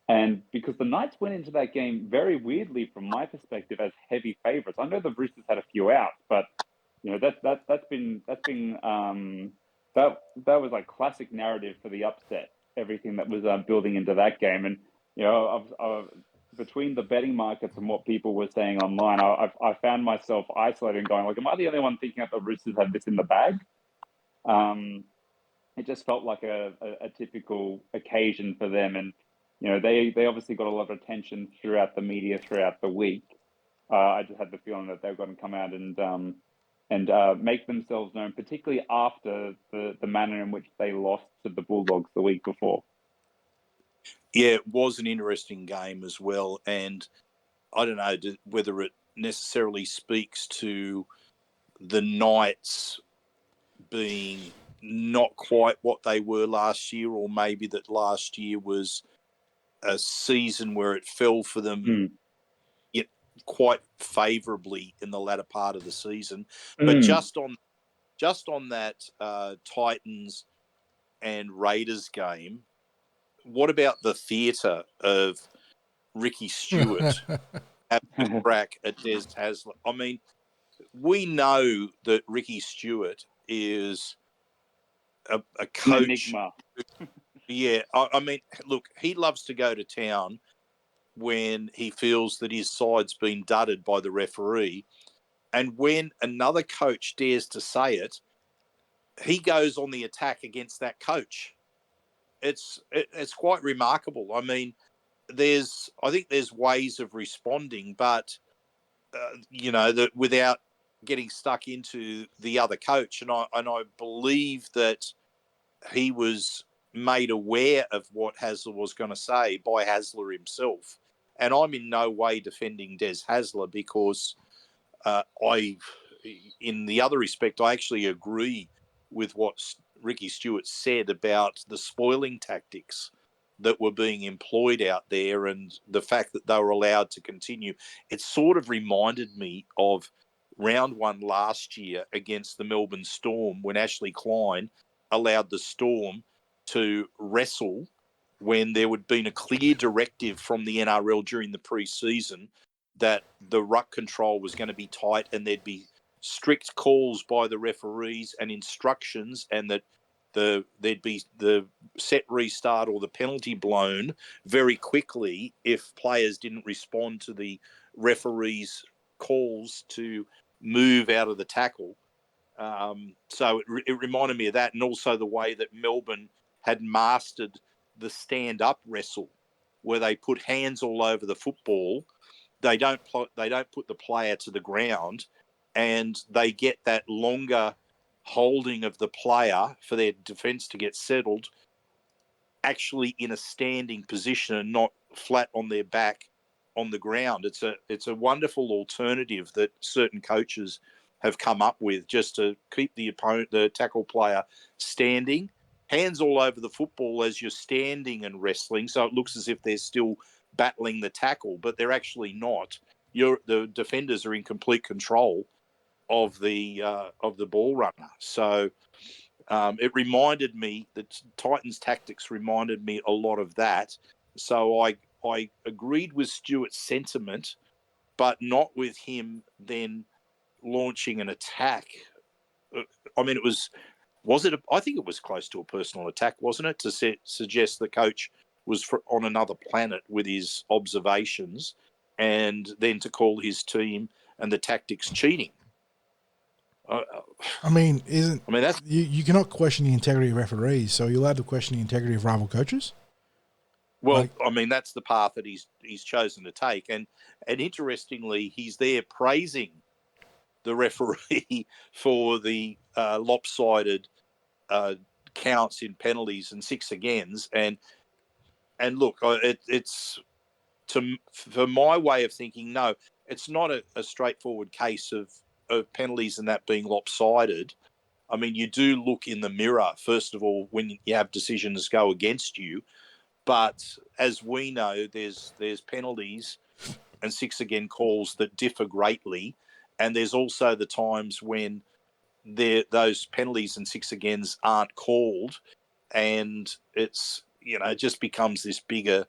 And because the Knights went into that game very weirdly, from my perspective, as heavy favourites. I know the Roosters had a few outs, but that was like classic narrative for the upset. Everything that was building into that game, and between the betting markets and what people were saying online, I found myself isolated and going, like, am I the only one thinking that the Roosters have this in the bag? it just felt like a typical occasion for them. And, they obviously got a lot of attention throughout the media throughout the week. I just had the feeling that they were going to come out and make themselves known, particularly after the manner in which they lost to the Bulldogs the week before. Yeah, it was an interesting game as well. And I don't know whether it necessarily speaks to the Knights being not quite what they were last year, or maybe that last year was a season where it fell for them quite favourably in the latter part of the season. But just on that Titans and Raiders game, what about the theatre of Ricky Stewart having a crack at Des Hasler? I mean, we know that Ricky Stewart is a coach. An enigma. Yeah, I mean, look, he loves to go to town when he feels that his side's been dudded by the referee. And when another coach dares to say it, he goes on the attack against that coach. It's quite remarkable. I mean, I think there's ways of responding, but that without getting stuck into the other coach. And I believe that he was made aware of what Hasler was going to say by Hasler himself. And I'm in no way defending Des Hasler, because in the other respect, I actually agree with what Ricky Stewart said about the spoiling tactics that were being employed out there, and the fact that they were allowed to continue. It sort of reminded me of round one last year against the Melbourne Storm, when Ashley Klein allowed the Storm to wrestle when there would been a clear directive from the NRL during the pre-season that the ruck control was going to be tight, and there'd be strict calls by the referees and instructions, and that there'd be the set restart or the penalty blown very quickly if players didn't respond to the referees' calls to move out of the tackle. So it reminded me of that, and also the way that Melbourne had mastered the stand-up wrestle, where they put hands all over the football. They don't put the player to the ground, and they get that longer holding of the player for their defence to get settled, actually in a standing position and not flat on their back on the ground. It's a wonderful alternative that certain coaches have come up with, just to keep the tackle player standing, hands all over the football as you're standing and wrestling, so it looks as if they're still battling the tackle, but they're actually not. The defenders are in complete control of the ball runner. So it reminded me, the Titans tactics reminded me a lot of that. So I agreed with Stewart's sentiment, but not with him then launching an attack. I mean, I think it was close to a personal attack, wasn't it? To suggest the coach was on another planet with his observations, and then to call his team and the tactics cheating. I mean, that's you cannot question the integrity of referees, so you're allowed to question the integrity of rival coaches? Well, I mean, that's the path that he's chosen to take. And interestingly, he's there praising the referee for the lopsided counts in penalties and six agains. And look, it's for my way of thinking, no, it's not a straightforward case of penalties and that being lopsided. I mean, you do look in the mirror, first of all, when you have decisions go against you. But as we know, there's penalties and six again calls that differ greatly. And there's also the times when those penalties and six agains aren't called, and it's, it just becomes this bigger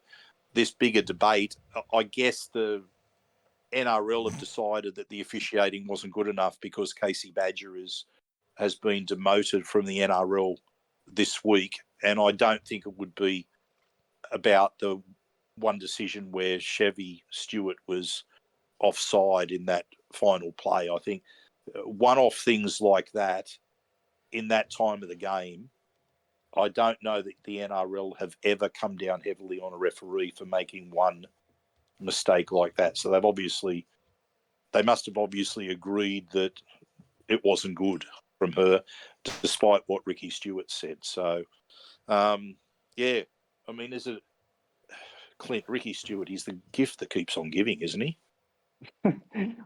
debate. I guess the NRL have decided that the officiating wasn't good enough because Casey Badger has been demoted from the NRL this week, and I don't think it would be about the one decision where Chevy Stewart was offside in that final play. I think one-off things like that in that time of the game I don't know that the NRL have ever come down heavily on a referee for making one mistake like that. So they must have obviously agreed that it wasn't good from her, despite what Ricky Stewart said. So, yeah, I mean, Clint, Ricky Stewart, he's the gift that keeps on giving, isn't he?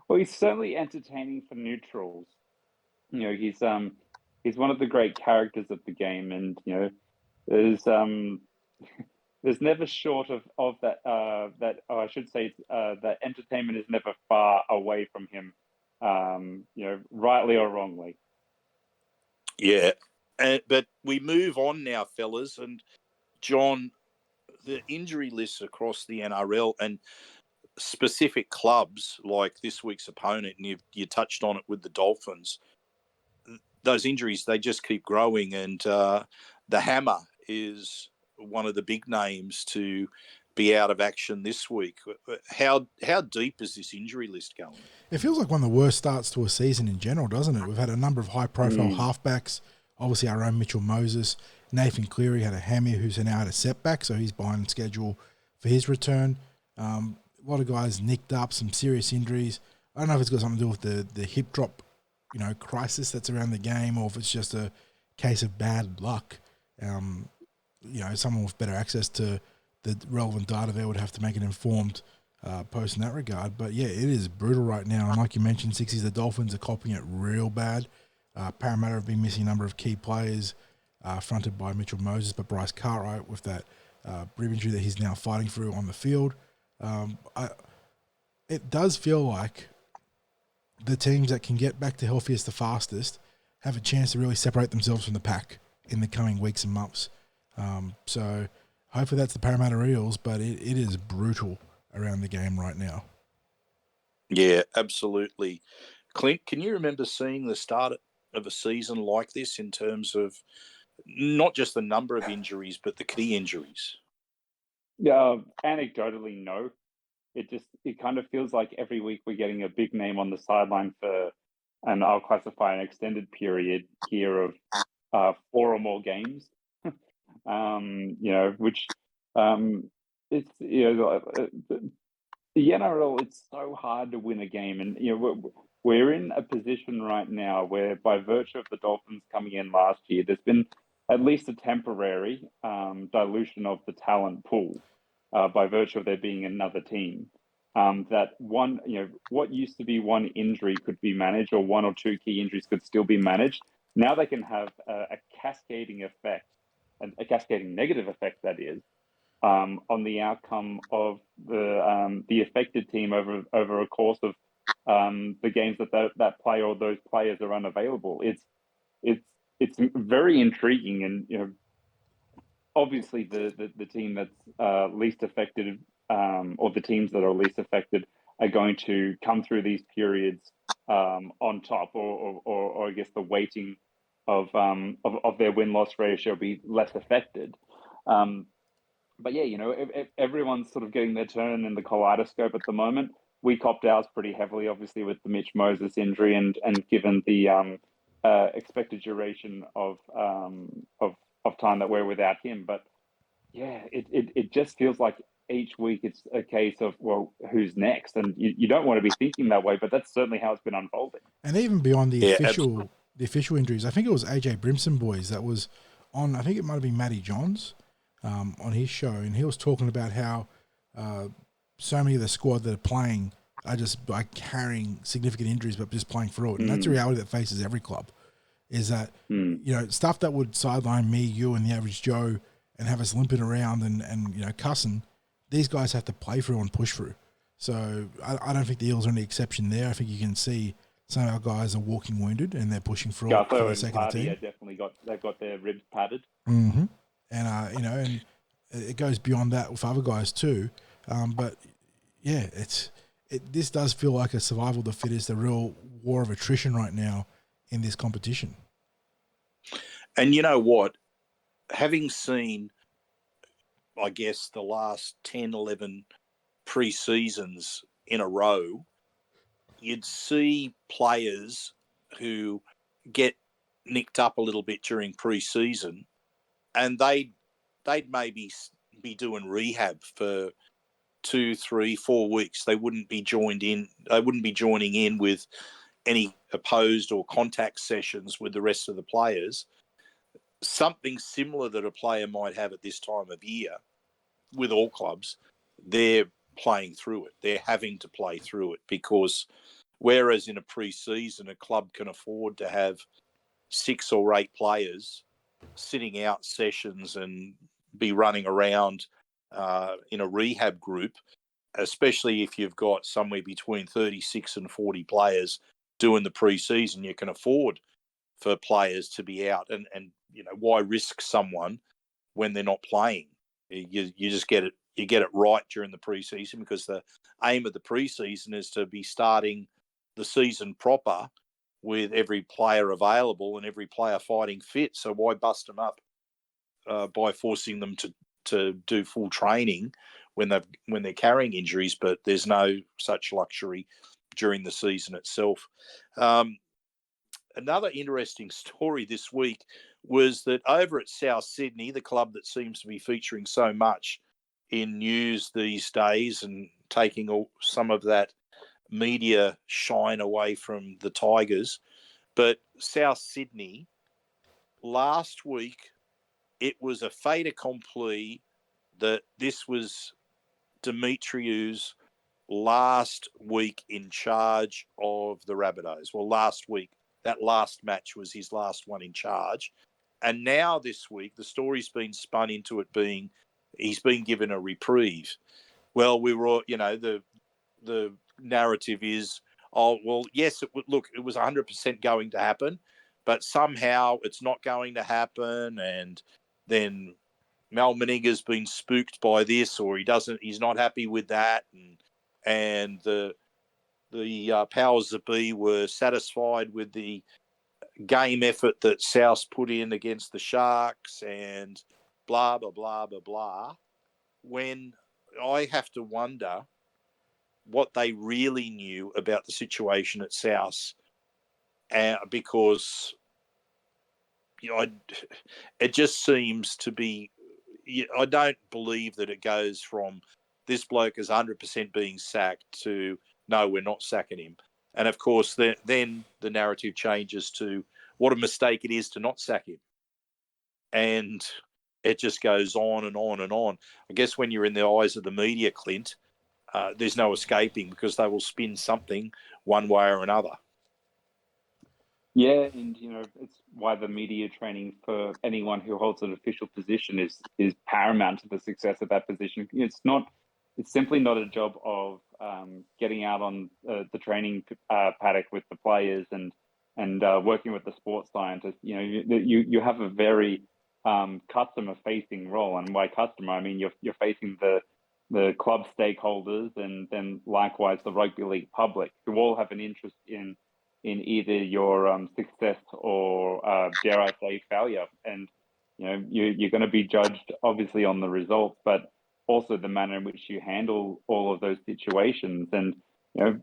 Well, he's certainly entertaining for neutrals. He's one of the great characters of the game, and there's there's never short of that I should say that entertainment is never far away from him, rightly or wrongly. Yeah, but we move on now, fellas, and John, the injury lists across the NRL and specific clubs like this week's opponent, and you touched on it with the Dolphins. Those injuries, they just keep growing, and the Hammer is one of the big names to be out of action this week. How deep is this injury list going? It feels like one of the worst starts to a season in general, doesn't it? We've had a number of high-profile halfbacks. Obviously, our own Mitchell Moses. Nathan Cleary had a hammy who's now had a setback, so he's behind schedule for his return. A lot of guys nicked up, some serious injuries. I don't know if it's got something to do with the hip drop, crisis that's around the game, or if it's just a case of bad luck. Someone with better access to the relevant data there would have to make an informed post in that regard. But yeah, it is brutal right now. And like you mentioned, Sixties, the Dolphins are copying it real bad. Parramatta have been missing a number of key players, fronted by Mitchell Moses, but Bryce Cartwright with that rib injury that he's now fighting through on the field. It does feel like the teams that can get back to healthiest the fastest have a chance to really separate themselves from the pack in the coming weeks and months. So hopefully that's the Parramatta Eels, but it is brutal around the game right now. Yeah, absolutely. Clint, can you remember seeing the start of a season like this in terms of not just the number of injuries, but the key injuries? Yeah, anecdotally, no. It kind of feels like every week we're getting a big name on the sideline for, and I'll classify an extended period here of 4 or more games. Which it's the NRL. It's so hard to win a game, and we're in a position right now where, by virtue of the Dolphins coming in last year, there's been at least a temporary dilution of the talent pool by virtue of there being another team. That one, what used to be one injury could be managed, or 1 or 2 key injuries could still be managed. Now they can have a cascading effect, a cascading negative effect, that is, on the outcome of the affected team over a course of the games that player or those players are unavailable. It's very intriguing, and obviously the team that's least affected, or the teams that are least affected, are going to come through these periods on top, or I guess the weighting of their win-loss ratio be less affected. But yeah, everyone's sort of getting their turn in the kaleidoscope at the moment. We copped ours pretty heavily, obviously, with the Mitch Moses injury, and given the expected duration of time that we're without him. But yeah, it just feels like each week it's a case of, well, who's next? And you don't want to be thinking that way, but that's certainly how it's been unfolding. And even beyond the official injuries, I think it was AJ Brimson boys that was on. I think it might have been Matty Johns on his show, and he was talking about how so many of the squad that are playing are just carrying significant injuries, but just playing through it. And that's a reality that faces every club. Is that stuff that would sideline me, you, and the average Joe, and have us limping around and cussing. These guys have to play through and push through. So I don't think the Eels are any exception there. I think you can see some of our guys are walking wounded and they're pushing through for the sake of the team. Definitely they've got their ribs padded. Mm-hmm. And and it goes beyond that with other guys too. But yeah, this does feel like a survival of the fittest, a real war of attrition right now in this competition. And you know what? Having seen, I guess, the last 10, 11 pre-seasons in a row, you'd see players who get nicked up a little bit during pre-season and they'd maybe be doing rehab for 2, 3, 4 weeks. They wouldn't be joining in with any opposed or contact sessions with the rest of the players. Something similar that a player might have at this time of year with all clubs, they're playing through it. They're having to play through it, because whereas in a pre-season, a club can afford to have 6 or 8 players sitting out sessions and be running around in a rehab group, especially if you've got somewhere between 36 and 40 players doing the pre-season, you can afford for players to be out. And why risk someone when they're not playing? You just get it right during the pre-season, because the aim of the pre-season is to be starting the season proper with every player available and every player fighting fit. So why bust them up by forcing them to do full training when they're carrying injuries? But there's no such luxury during the season itself. Another interesting story this week was that over at South Sydney, the club that seems to be featuring so much in news these days and taking some of that media shine away from the Tigers, but South Sydney, last week, it was a fait accompli that this was Demetriou's last week in charge of the Rabbitohs. Well, last week, that last match was his last one in charge. And now this week, the story's been spun into it being he's been given a reprieve. Well, we were all, the narrative is, oh, well, yes, it was 100% going to happen, but somehow it's not going to happen. And then Mal Meninga's been spooked by this, or he's not happy with that. And the powers that be were satisfied with the game effort that South put in against the Sharks, and blah, blah, blah, blah, blah. When I have to wonder what they really knew about the situation at South, because it just seems to be, I don't believe that it goes from this bloke is 100% being sacked to, no, we're not sacking him. And of course, then the narrative changes to what a mistake it is to not sack him. And it just goes on and on and on. I guess when you're in the eyes of the media, Clint, there's no escaping, because they will spin something one way or another. Yeah, and it's why the media training for anyone who holds an official position is paramount to the success of that position. It's simply not a job of getting out on the training paddock with the players and working with the sports scientists. You have a very customer facing role, and by customer I mean you're facing the club stakeholders and then likewise the rugby league public, who all have an interest in either your success or dare I say failure. And you're going to be judged obviously on the results, but also the manner in which you handle all of those situations. And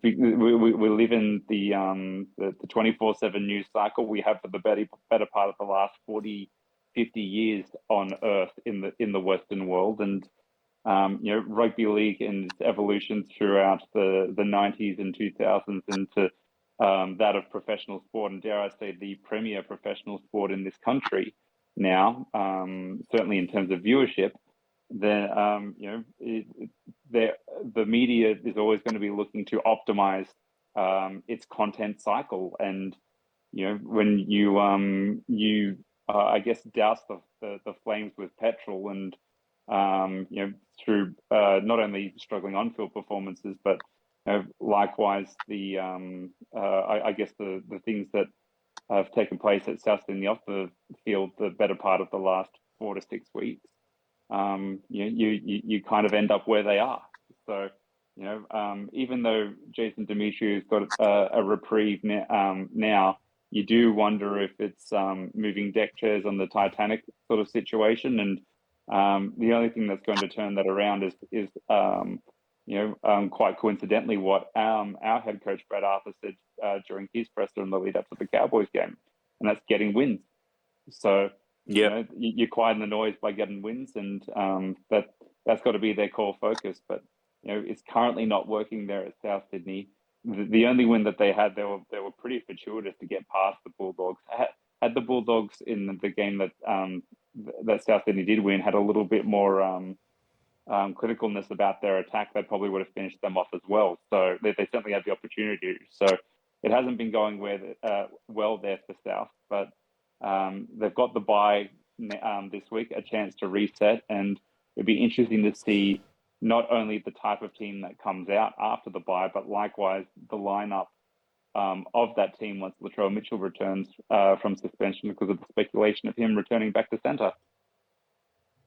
we live in the 24/7 news cycle we have for the better part of the last 40, 50 years on Earth in the Western world. And rugby league and its evolution throughout the 90s and 2000s into that of professional sport, and dare I say the premier professional sport in this country now, certainly in terms of viewership, the media is always going to be looking to optimize its content cycle. And when you I guess douse the flames with petrol, and through not only struggling on-field performances, but likewise the I guess the things that have taken place at South in the off the field the better part of the last 4 to 6 weeks, you kind of end up where they are. So even though Jason Demetriou's got a reprieve now, you do wonder if it's moving deck chairs on the Titanic sort of situation. And the only thing that's going to turn that around is quite coincidentally what our head coach Brad Arthur said during his presser in the lead up to the Cowboys game, and that's getting wins. So You know, you quieten the noise by getting wins, and that's got to be their core focus. But you know, it's currently not working there at South Sydney. The only win that they had, they were pretty fortuitous to get past the Bulldogs. Had the Bulldogs in the game that South Sydney did win had a little bit more criticalness about their attack, they probably would have finished them off as well. So they certainly had the opportunity. So it hasn't been going well there for South, but they've got the bye this week, a chance to reset, and it'd be interesting to see not only the type of team that comes out after the bye, but likewise the lineup of that team once Latrell Mitchell returns from suspension, because of the speculation of him returning back to centre.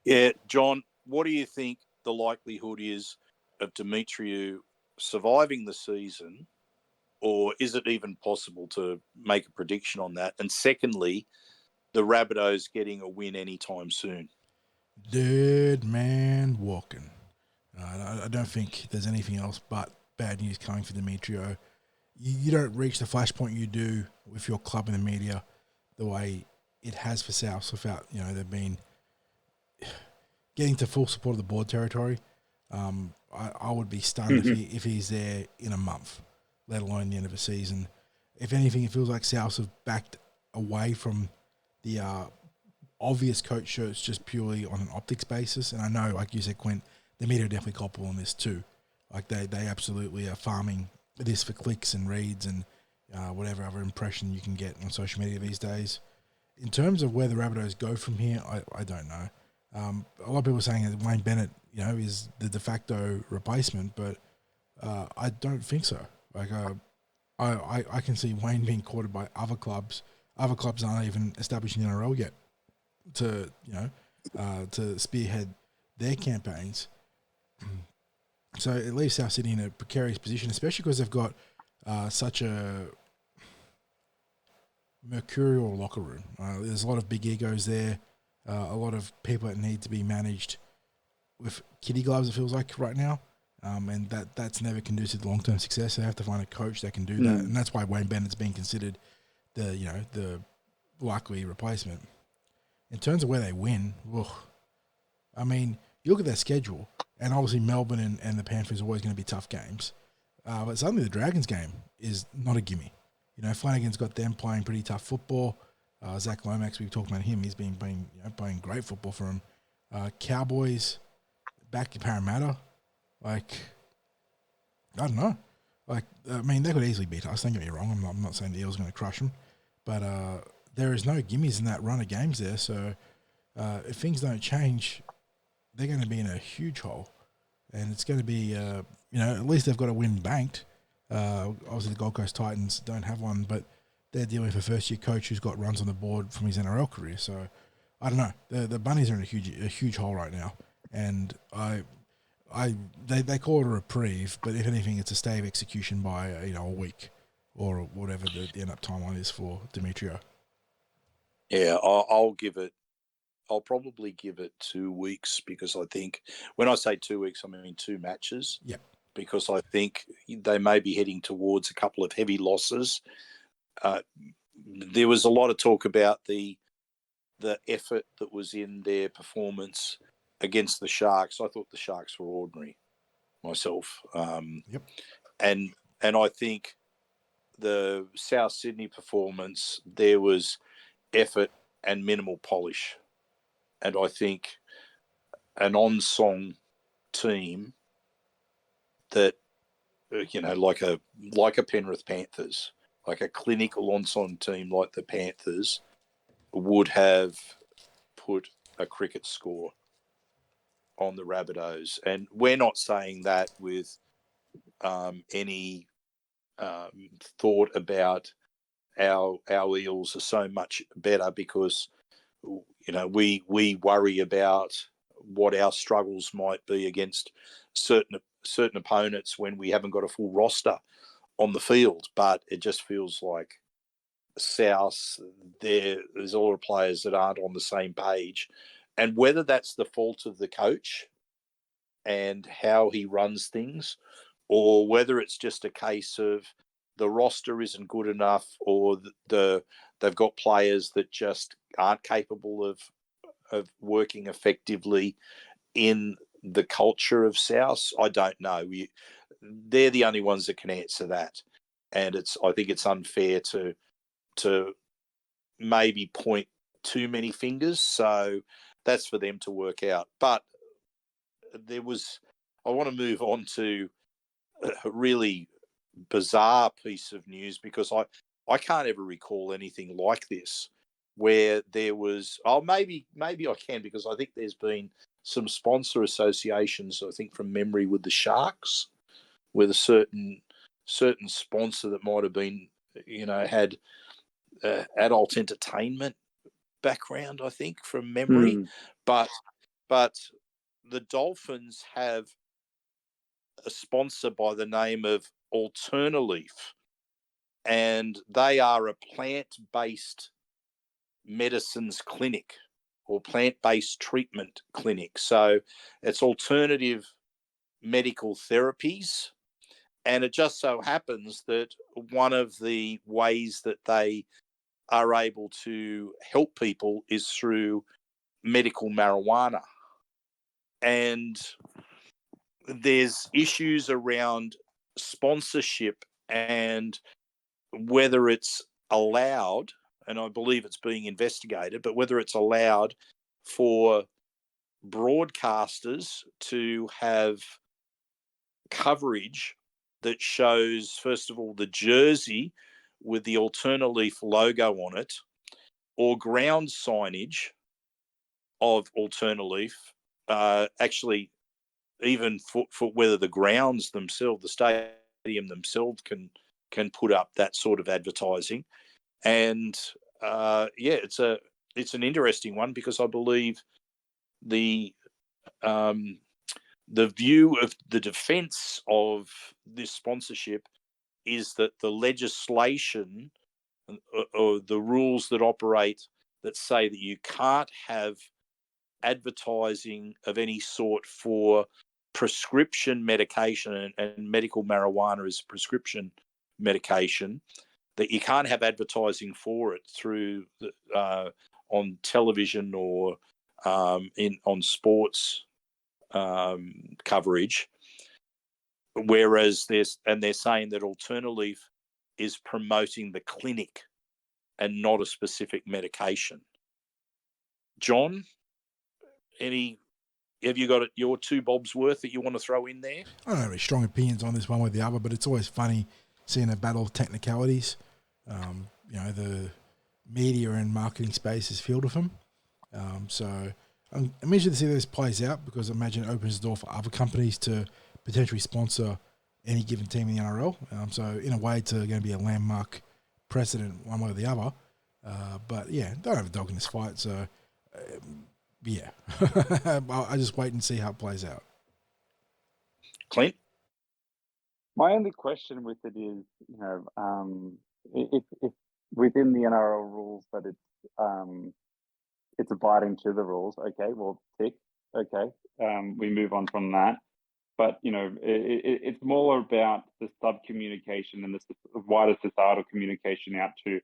Yeah, John, what do you think the likelihood is of Demetriou surviving the season, or is it even possible to make a prediction on that? And secondly, the Rabbitohs getting a win anytime soon? Dead man walking. I don't think there's anything else but bad news coming for Demetriou. You don't reach the flashpoint you do with your club in the media the way it has for South without, they've been getting to full support of the board territory. I would be stunned if he's there in a month, let alone the end of a season. If anything, it feels like South have backed away from the obvious coach shirts just purely on an optics basis. And I know, like you said, Quint, the media are definitely culpable on this too. Like they absolutely are farming this for clicks and reads and whatever other impression you can get on social media these days. In terms of where the Rabbitohs go from here, I don't know. A lot of people are saying that Wayne Bennett, is the de facto replacement, but I don't think so. Like, I can see Wayne being courted by other clubs. Other clubs aren't even established in the NRL yet to spearhead their campaigns. So it leaves South Sydney in a precarious position, especially because they've got such a mercurial locker room. There's a lot of big egos there, a lot of people that need to be managed with kiddie gloves, it feels like right now, and that's never conducive to long-term success. They have to find a coach that can do that, and that's why Wayne Bennett's being considered the likely replacement. In terms of where they win, I mean, you look at their schedule, and obviously Melbourne and the Panthers are always going to be tough games, but suddenly the Dragons game is not a gimme. Flanagan's got them playing pretty tough football. Zac Lomax, we've talked about him. He's been playing great football for him. Cowboys, back to Parramatta. Like, I don't know. Like, I mean, they could easily beat us. Don't get me wrong. I'm not saying the Eels are going to crush them. But there is no gimmies in that run of games there. So if things don't change, they're going to be in a huge hole. And it's going to be, at least they've got a win banked. Obviously, the Gold Coast Titans don't have one, but they're dealing with a first-year coach who's got runs on the board from his NRL career. So I don't know. The Bunnies are in a huge hole right now, and they call it a reprieve, but if anything, it's a stay of execution by a week or whatever the end-up timeline is for Demetriou. Yeah, I'll probably give it 2 weeks, because I think when I say 2 weeks, I mean 2 matches. Yeah. Because I think they may be heading towards a couple of heavy losses. There was a lot of talk about the effort that was in their performance against the Sharks. I thought the Sharks were ordinary myself. Yep. And I think the South Sydney performance, there was effort and minimal polish. And I think an on-song team that, like a Penrith Panthers, like a clinical on-song team like the Panthers, would have put a cricket score on the Rabbitohs. And we're not saying that with any thought about our Eels are so much better, because we worry about what our struggles might be against certain opponents when we haven't got a full roster on the field. But it just feels like South, there's a lot of players that aren't on the same page, and whether that's the fault of the coach and how he runs things, or whether it's just a case of the roster isn't good enough, or they've got players that just aren't capable of working effectively in the culture of South? I don't know. They're the only ones that can answer that, and I think it's unfair to maybe point too many fingers. So that's for them to work out. But I want to move on to a really bizarre piece of news, because I can't ever recall anything like this, where there was, maybe I can, because I think there's been some sponsor associations, I think from memory, with the Sharks, with a certain sponsor that might have been, had adult entertainment background, I think, from memory. But the Dolphins have a sponsor by the name of Alternaleaf, and they are a plant-based medicines clinic or plant-based treatment clinic. So it's alternative medical therapies. And it just so happens that one of the ways that they are able to help people is through medical marijuana. And there's issues around sponsorship and whether it's allowed, and I believe it's being investigated, but whether it's allowed for broadcasters to have coverage that shows, first of all, the jersey with the Alternaleaf logo on it, or ground signage of Alternaleaf, actually, even for whether the grounds themselves, the stadium themselves, can put up that sort of advertising. And it's an interesting one, because I believe the view of the defense of this sponsorship is that the legislation or the rules that operate that say that you can't have advertising of any sort for prescription medication, and medical marijuana is prescription medication, that you can't have advertising for it through on television or on sports coverage. Whereas they're saying that Alternaleaf is promoting the clinic and not a specific medication. John, have you got your two bobs worth that you want to throw in there? I don't have any strong opinions on this one way or the other, but it's always funny seeing a battle of technicalities. The media and marketing space is filled with them. So I'm interested to see how this plays out, because I imagine it opens the door for other companies to potentially sponsor any given team in the NRL. So in a way, it's going to be a landmark precedent one way or the other. But yeah, don't have a dog in this fight. So yeah, I just wait and see how it plays out. Clint? My only question with it is, if within the NRL rules that it's abiding to the rules, okay, well, tick, okay, we move on from that. But, it's more about the sub-communication and the wider societal communication out to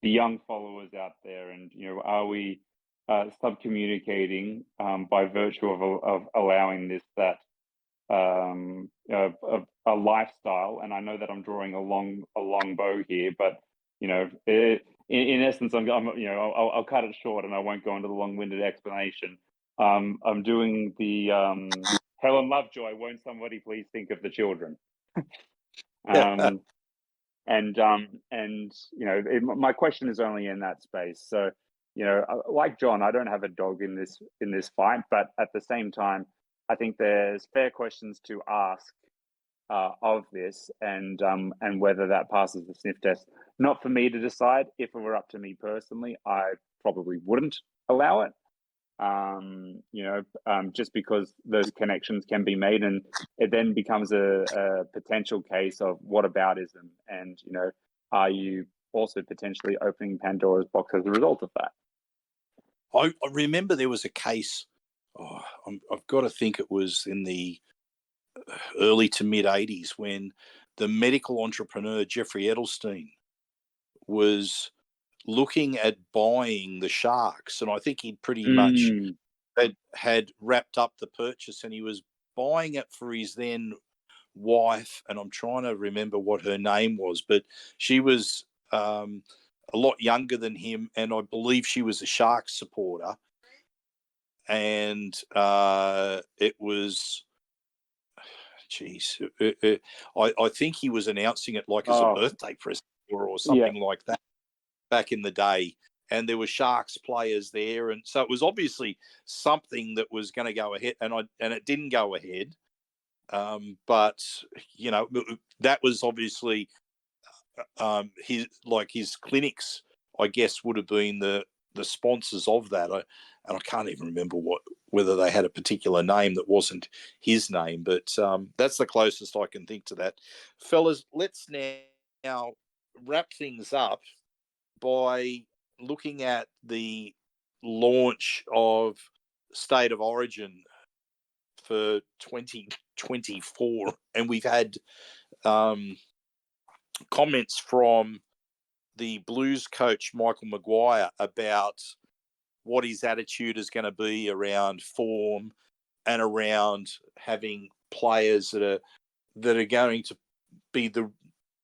the young followers out there. And, are we sub-communicating by virtue of allowing this, that a lifestyle? And I know that I'm drawing a long bow here, but, in essence, I'll cut it short and I won't go into the long-winded explanation. I'm doing the Helen Lovejoy, won't somebody please think of the children? My question is only in that space. So, like John, I don't have a dog in this fight, but at the same time, I think there's fair questions to ask of this, and whether that passes the sniff test. Not for me to decide. If it were up to me personally, I probably wouldn't allow it. Just because those connections can be made, and it then becomes a potential case of whataboutism, and are you also potentially opening Pandora's box as a result of that? I remember there was a case. I've got to think it was in the early to mid 80s, when the medical entrepreneur Jeffrey Edelstein was looking at buying the Sharks, and I think he'd pretty much Mm. had wrapped up the purchase, and he was buying it for his then wife, and I'm trying to remember what her name was, but she was a lot younger than him, and I believe she was a Sharks supporter. And it was, geez, I think he was announcing it like as a birthday present or something like that back in the day. And there were Sharks players there, and so it was obviously something that was going to go ahead, and it didn't go ahead. But you know, that was obviously his clinics, I guess, would have been the sponsors of that. And I can't even remember whether they had a particular name that wasn't his name, but that's the closest I can think to that. Fellas, let's now wrap things up by looking at the launch of State of Origin for 2024, and we've had comments from the Blues coach Michael Maguire about what his attitude is going to be around form and around having players that are going to be the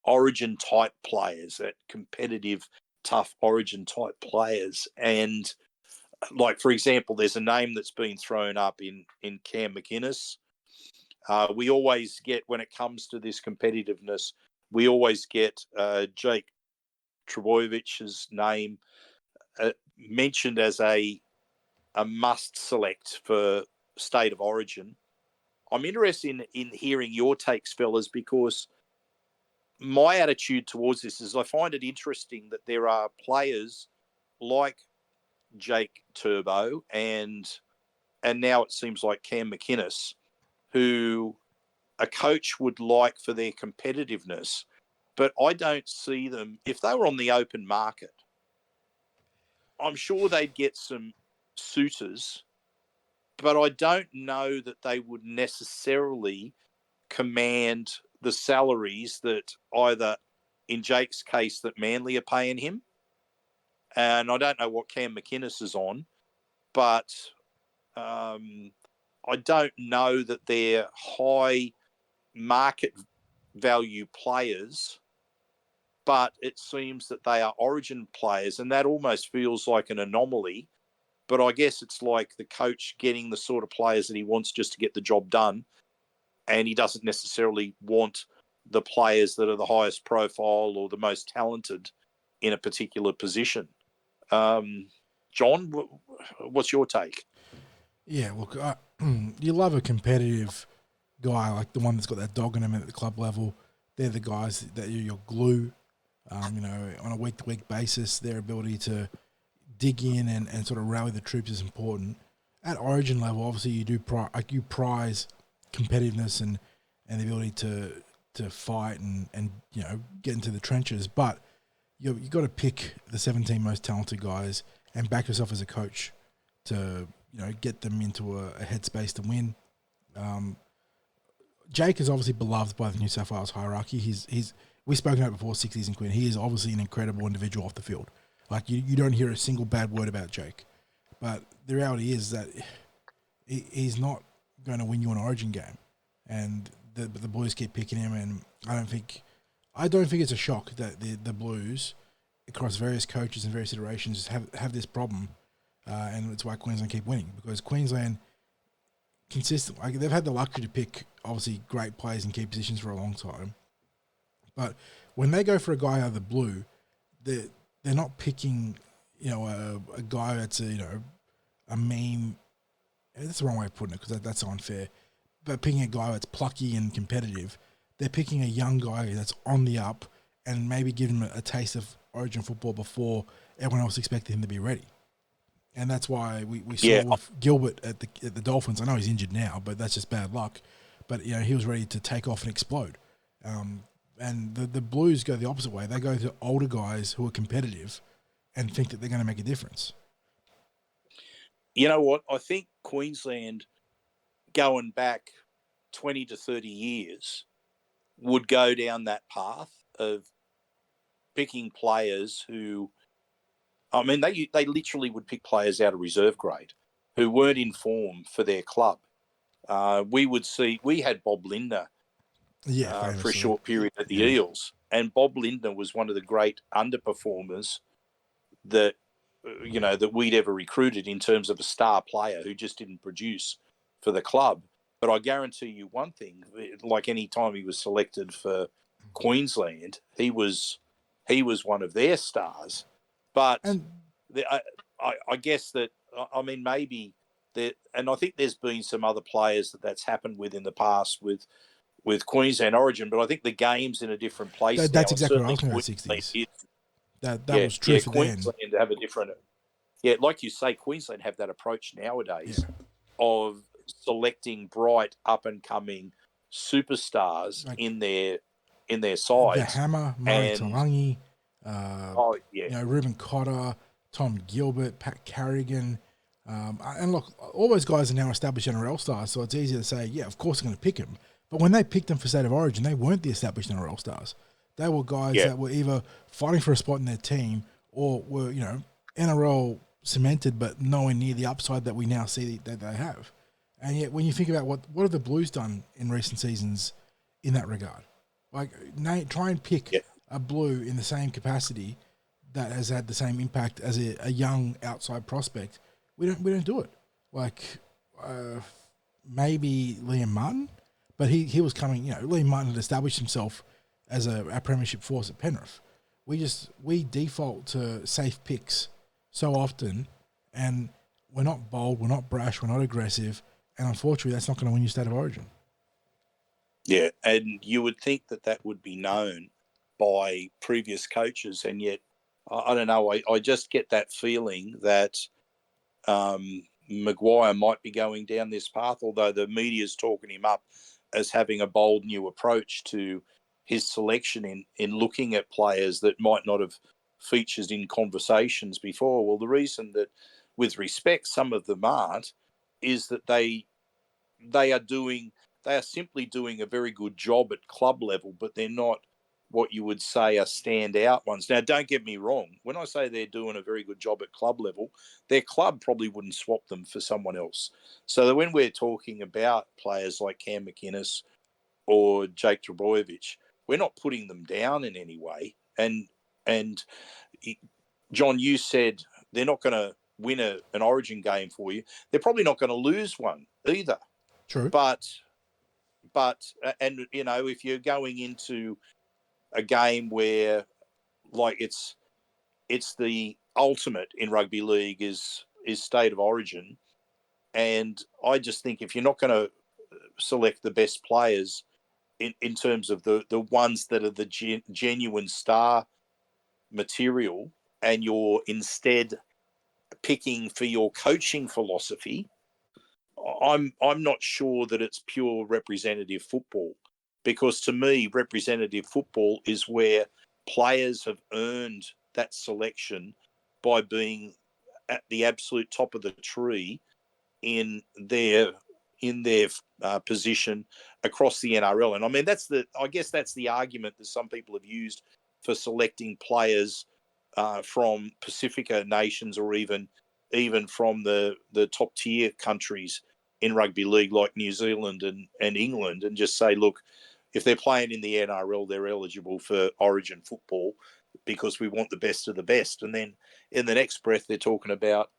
Origin type players, that competitive, tough Origin type players. And like, for example, there's a name that's been thrown up in Cam McInnes. We always get, when it comes to this competitiveness, we always get Jake Trebojevich's name mentioned as a must select for State of Origin. I'm interested in hearing your takes, fellas, because my attitude towards this is I find it interesting that there are players like Jake Turbo and now it seems like Cam McInnes, who a coach would like for their competitiveness, but I don't see them. If they were on the open market, I'm sure they'd get some suitors, but I don't know that they would necessarily command the salaries that either, in Jake's case, that Manly are paying him. And I don't know what Cam McInnes is on, but I don't know that they're high market value players, but it seems that they are Origin players, and that almost feels like an anomaly. But I guess it's like the coach getting the sort of players that he wants just to get the job done, and he doesn't necessarily want the players that are the highest profile or the most talented in a particular position. John, what's your take? Yeah, look, you love a competitive guy, like the one that's got that dog in him at the club level. They're the guys that are your glue, on a week-to-week basis. Their ability to dig in and sort of rally the troops is important. At Origin level, obviously, you prize competitiveness and the ability to fight and get into the trenches. But you got to pick the 17 most talented guys and back yourself as a coach to get them into a headspace to win. Jake is obviously beloved by the New South Wales hierarchy. We've spoken about before, Sixties and Clint. He is obviously an incredible individual off the field. Like you don't hear a single bad word about Jake, but the reality is that he's not going to win you an Origin game, and the Blues keep picking him. And I don't think it's a shock that the Blues, across various coaches and various iterations, have this problem, and it's why Queensland keep winning, because Queensland consistently, like, they've had the luxury to pick obviously great players in key positions for a long time, but when they go for a guy out of the blue, they're not picking a guy that's a meme. That's the wrong way of putting it, because that's unfair. But picking a guy that's plucky and competitive, they're picking a young guy that's on the up and maybe give him a taste of Origin football before everyone else expected him to be ready. And that's why we saw with Gilbert at the Dolphins. I know he's injured now, but that's just bad luck. But he was ready to take off and explode. And the Blues go the opposite way. They go to older guys who are competitive and think that they're going to make a difference. You know what? I think Queensland, going back 20 to 30 years, would go down that path of picking players who I mean, they literally would pick players out of reserve grade who weren't in form for their club. We had Bob Lindner Yeah, for a famously. short period at the Eels, and Bob Lindner was one of the great underperformers that that we'd ever recruited in terms of a star player who just didn't produce for the club. But I guarantee you one thing: like any time he was selected for Queensland, he was one of their stars. But And I guess that, I mean, maybe that, and I think there's been some other players that's happened with in the past with Queensland Origin, but I think the game's in a different place now. that's exactly what I was Certainly going to Queensland Sixties. is. That was true for then. Queensland have a different. Yeah, like you say, Queensland have that approach nowadays of selecting bright, up and coming superstars Like in their the sides. Hammer, Murray And Talangi, Ruben Cotter, Tom Gilbert, Pat Carrigan. And look, all those guys are now established NRL stars, so it's easy to say, yeah, of course they're going to pick them. But when they picked them for State of Origin, they weren't the established NRL stars. They were guys that were either fighting for a spot in their team or were, NRL cemented, but nowhere near the upside that we now see that they have. And yet, when you think about what have the Blues done in recent seasons in that regard, like try and pick a Blue in the same capacity that has had the same impact as a young outside prospect. We don't do it. Like maybe Liam Martin, but he was coming. Liam Martin had established himself as a premiership force at Penrith. We default to safe picks so often, and we're not bold, we're not brash, we're not aggressive, and unfortunately, that's not going to win you State of Origin. Yeah, and you would think that would be known by previous coaches, and yet I don't know. I just get that feeling that Maguire might be going down this path, although the media's talking him up as having a bold new approach to his selection in looking at players that might not have featured in conversations before. Well, the reason that, with respect, some of them aren't, is that they are simply doing a very good job at club level, but they're not what you would say are standout ones. Now, don't get me wrong. When I say they're doing a very good job at club level, their club probably wouldn't swap them for someone else. So that when we're talking about players like Cam McInnes or Jake Trbojevic, we're not putting them down in any way. And John, you said they're not going to win an Origin game for you. They're probably not going to lose one either. True. But if you're going into a game where, like, it's the ultimate in rugby league is State of Origin, and I just think if you're not going to select the best players in terms of the ones that are the genuine star material, and you're instead picking for your coaching philosophy, I'm not sure that it's pure representative football, because to me, representative football is where players have earned that selection by being at the absolute top of the tree in their position across the NRL. And I mean, I guess that's the argument that some people have used for selecting players from Pacifica nations, or even from the top tier countries in rugby league like New Zealand and England, and just say, look, if they're playing in the NRL, they're eligible for Origin football because we want the best of the best. And then in the next breath, they're talking about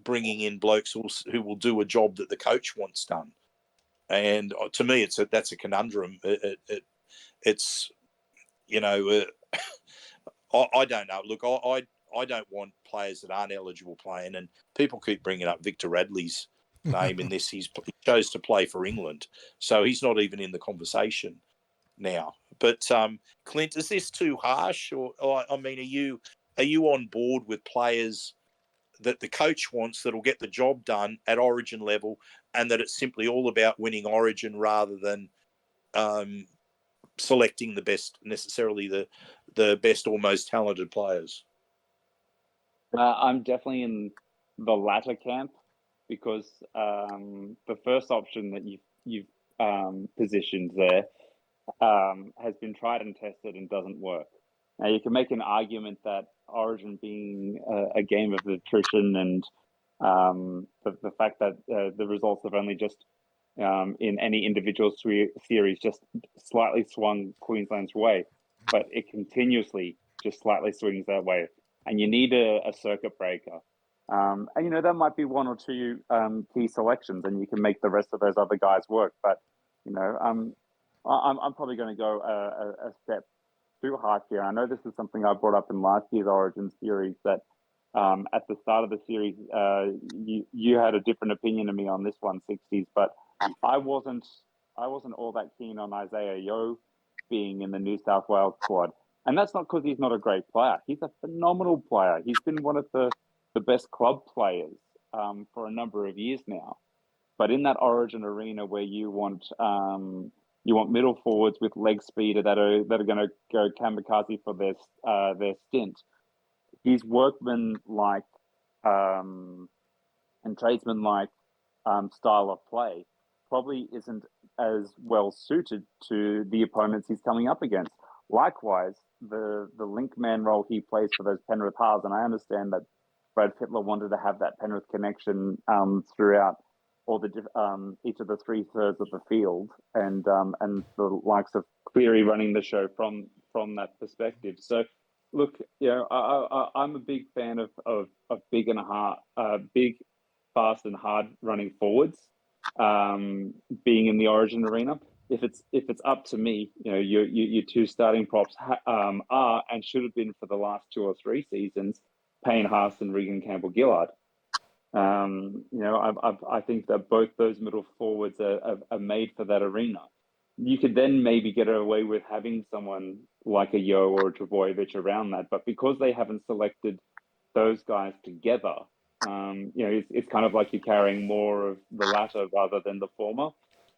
bringing in blokes who will do a job that the coach wants done. And to me, that's a conundrum. It's I don't know. Look, I don't want players that aren't eligible playing, and people keep bringing up Victor Radley's name in this. He chose to play for England, so he's not even in the conversation now. But Clint, is this too harsh, or I mean, are you on board with players that the coach wants that'll get the job done at Origin level, and that it's simply all about winning Origin rather than selecting the best, necessarily the best or most talented players? I'm definitely in the latter camp, because the first option that you've positioned there has been tried and tested and doesn't work. Now, you can make an argument that Origin being a game of attrition, and the fact that the results have only just in any individual series just slightly swung Queensland's way, but it continuously just slightly swings that way, and you need a circuit breaker. And that might be one or two key selections, and you can make the rest of those other guys work. But I'm probably going to go a step too hard here. I know this is something I brought up in last year's Origin series, that at the start of the series, you had a different opinion of me on this one, Sixties, but I wasn't all that keen on Isaiah Yeo being in the New South Wales squad. And that's not because he's not a great player. He's a phenomenal player. He's been one of the best club players for a number of years now. But in that Origin arena where you want middle forwards with leg speed that are going to go kamikaze for their stint, his workman-like and tradesman-like style of play probably isn't as well suited to the opponents he's coming up against. Likewise, the link man role he plays for those Penrith halves, and I understand that Brad Fittler wanted to have that Penrith connection throughout all the each of the 3/3 of the field, and the likes of Cleary running the show from that perspective. So, look, I'm a big fan of big and big, fast and hard running forwards being in the Origin arena. If it's up to me, your two starting props are and should have been for the last 2 or 3 seasons, Payne Haas and Regan Campbell-Gillard. I think that both those middle forwards are made for that arena. You could then maybe get away with having someone like a Yeo or a Trbojevic around that, but because they haven't selected those guys together, it's kind of like you're carrying more of the latter rather than the former.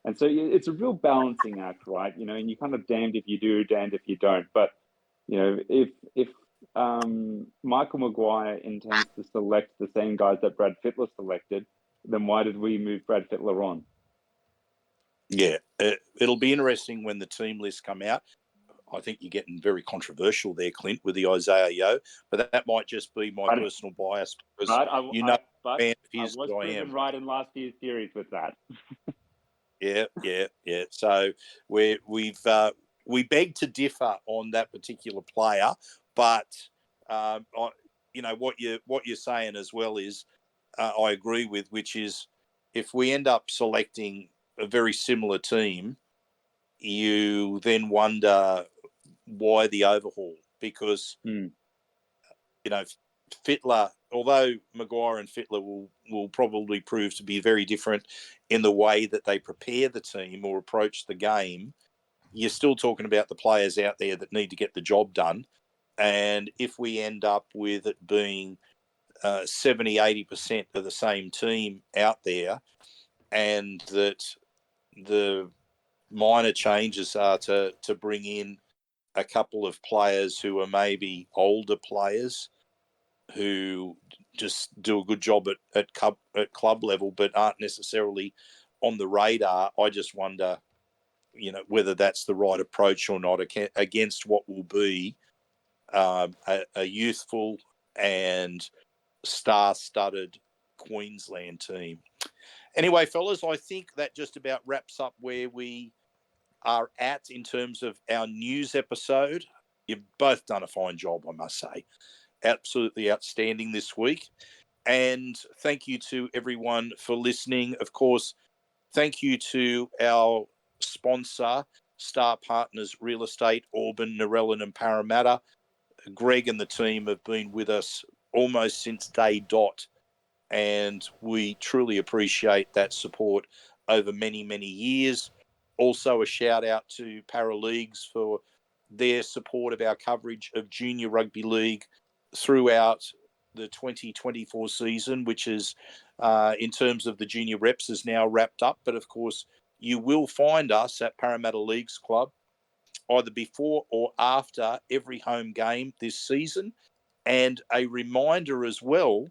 And so it's a real balancing act, right? And you're kind of damned if you do, damned if you don't. But, if Michael Maguire intends to select the same guys that Brad Fittler selected, then why did we move Brad Fittler on? Yeah, it'll be interesting when the team lists come out. I think you're getting very controversial there, Clint, with the Isaiah Yeo, but that might just be my personal bias because fan of his I was proven right in last year's series with that. Yeah. So we beg to differ on that particular player, but what you're saying as well is I agree with, which is if we end up selecting a very similar team, you then wonder why the overhaul, because Fittler, although Maguire and Fittler will probably prove to be very different in the way that they prepare the team or approach the game, you're still talking about the players out there that need to get the job done. And if we end up with it being 70, 80% of the same team out there, and that the minor changes are to bring in a couple of players who are maybe older players who just do a good job at club level but aren't necessarily on the radar, I just wonder, whether that's the right approach or not against what will be a youthful and star-studded Queensland team. Anyway, fellas, I think that just about wraps up where we are at in terms of our news episode. You've both done a fine job, I must say. Absolutely outstanding this week. And thank you to everyone for listening. Of course, thank you to our sponsor, Star Partners Real Estate, Auburn, Narellan and Parramatta. Greg and the team have been with us almost since day dot, and we truly appreciate that support over many, many years. Also, a shout out to Parra Leagues for their support of our coverage of Junior Rugby League throughout the 2024 season, which is, in terms of the junior reps, is now wrapped up. But of course, you will find us at Parramatta Leagues Club either before or after every home game this season. And a reminder as well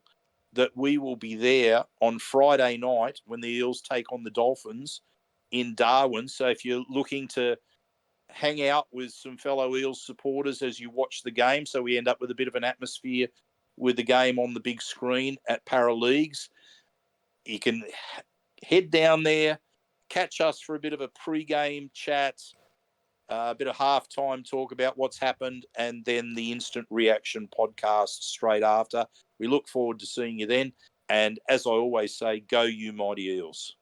that we will be there on Friday night when the Eels take on the Dolphins in Darwin. So if you're looking to hang out with some fellow Eels supporters as you watch the game. So we end up with a bit of an atmosphere with the game on the big screen at Parra Leagues. You can head down there, catch us for a bit of a pre-game chat, a bit of halftime talk about what's happened, and then the instant reaction podcast straight after. We look forward to seeing you then. And as I always say, go you mighty Eels.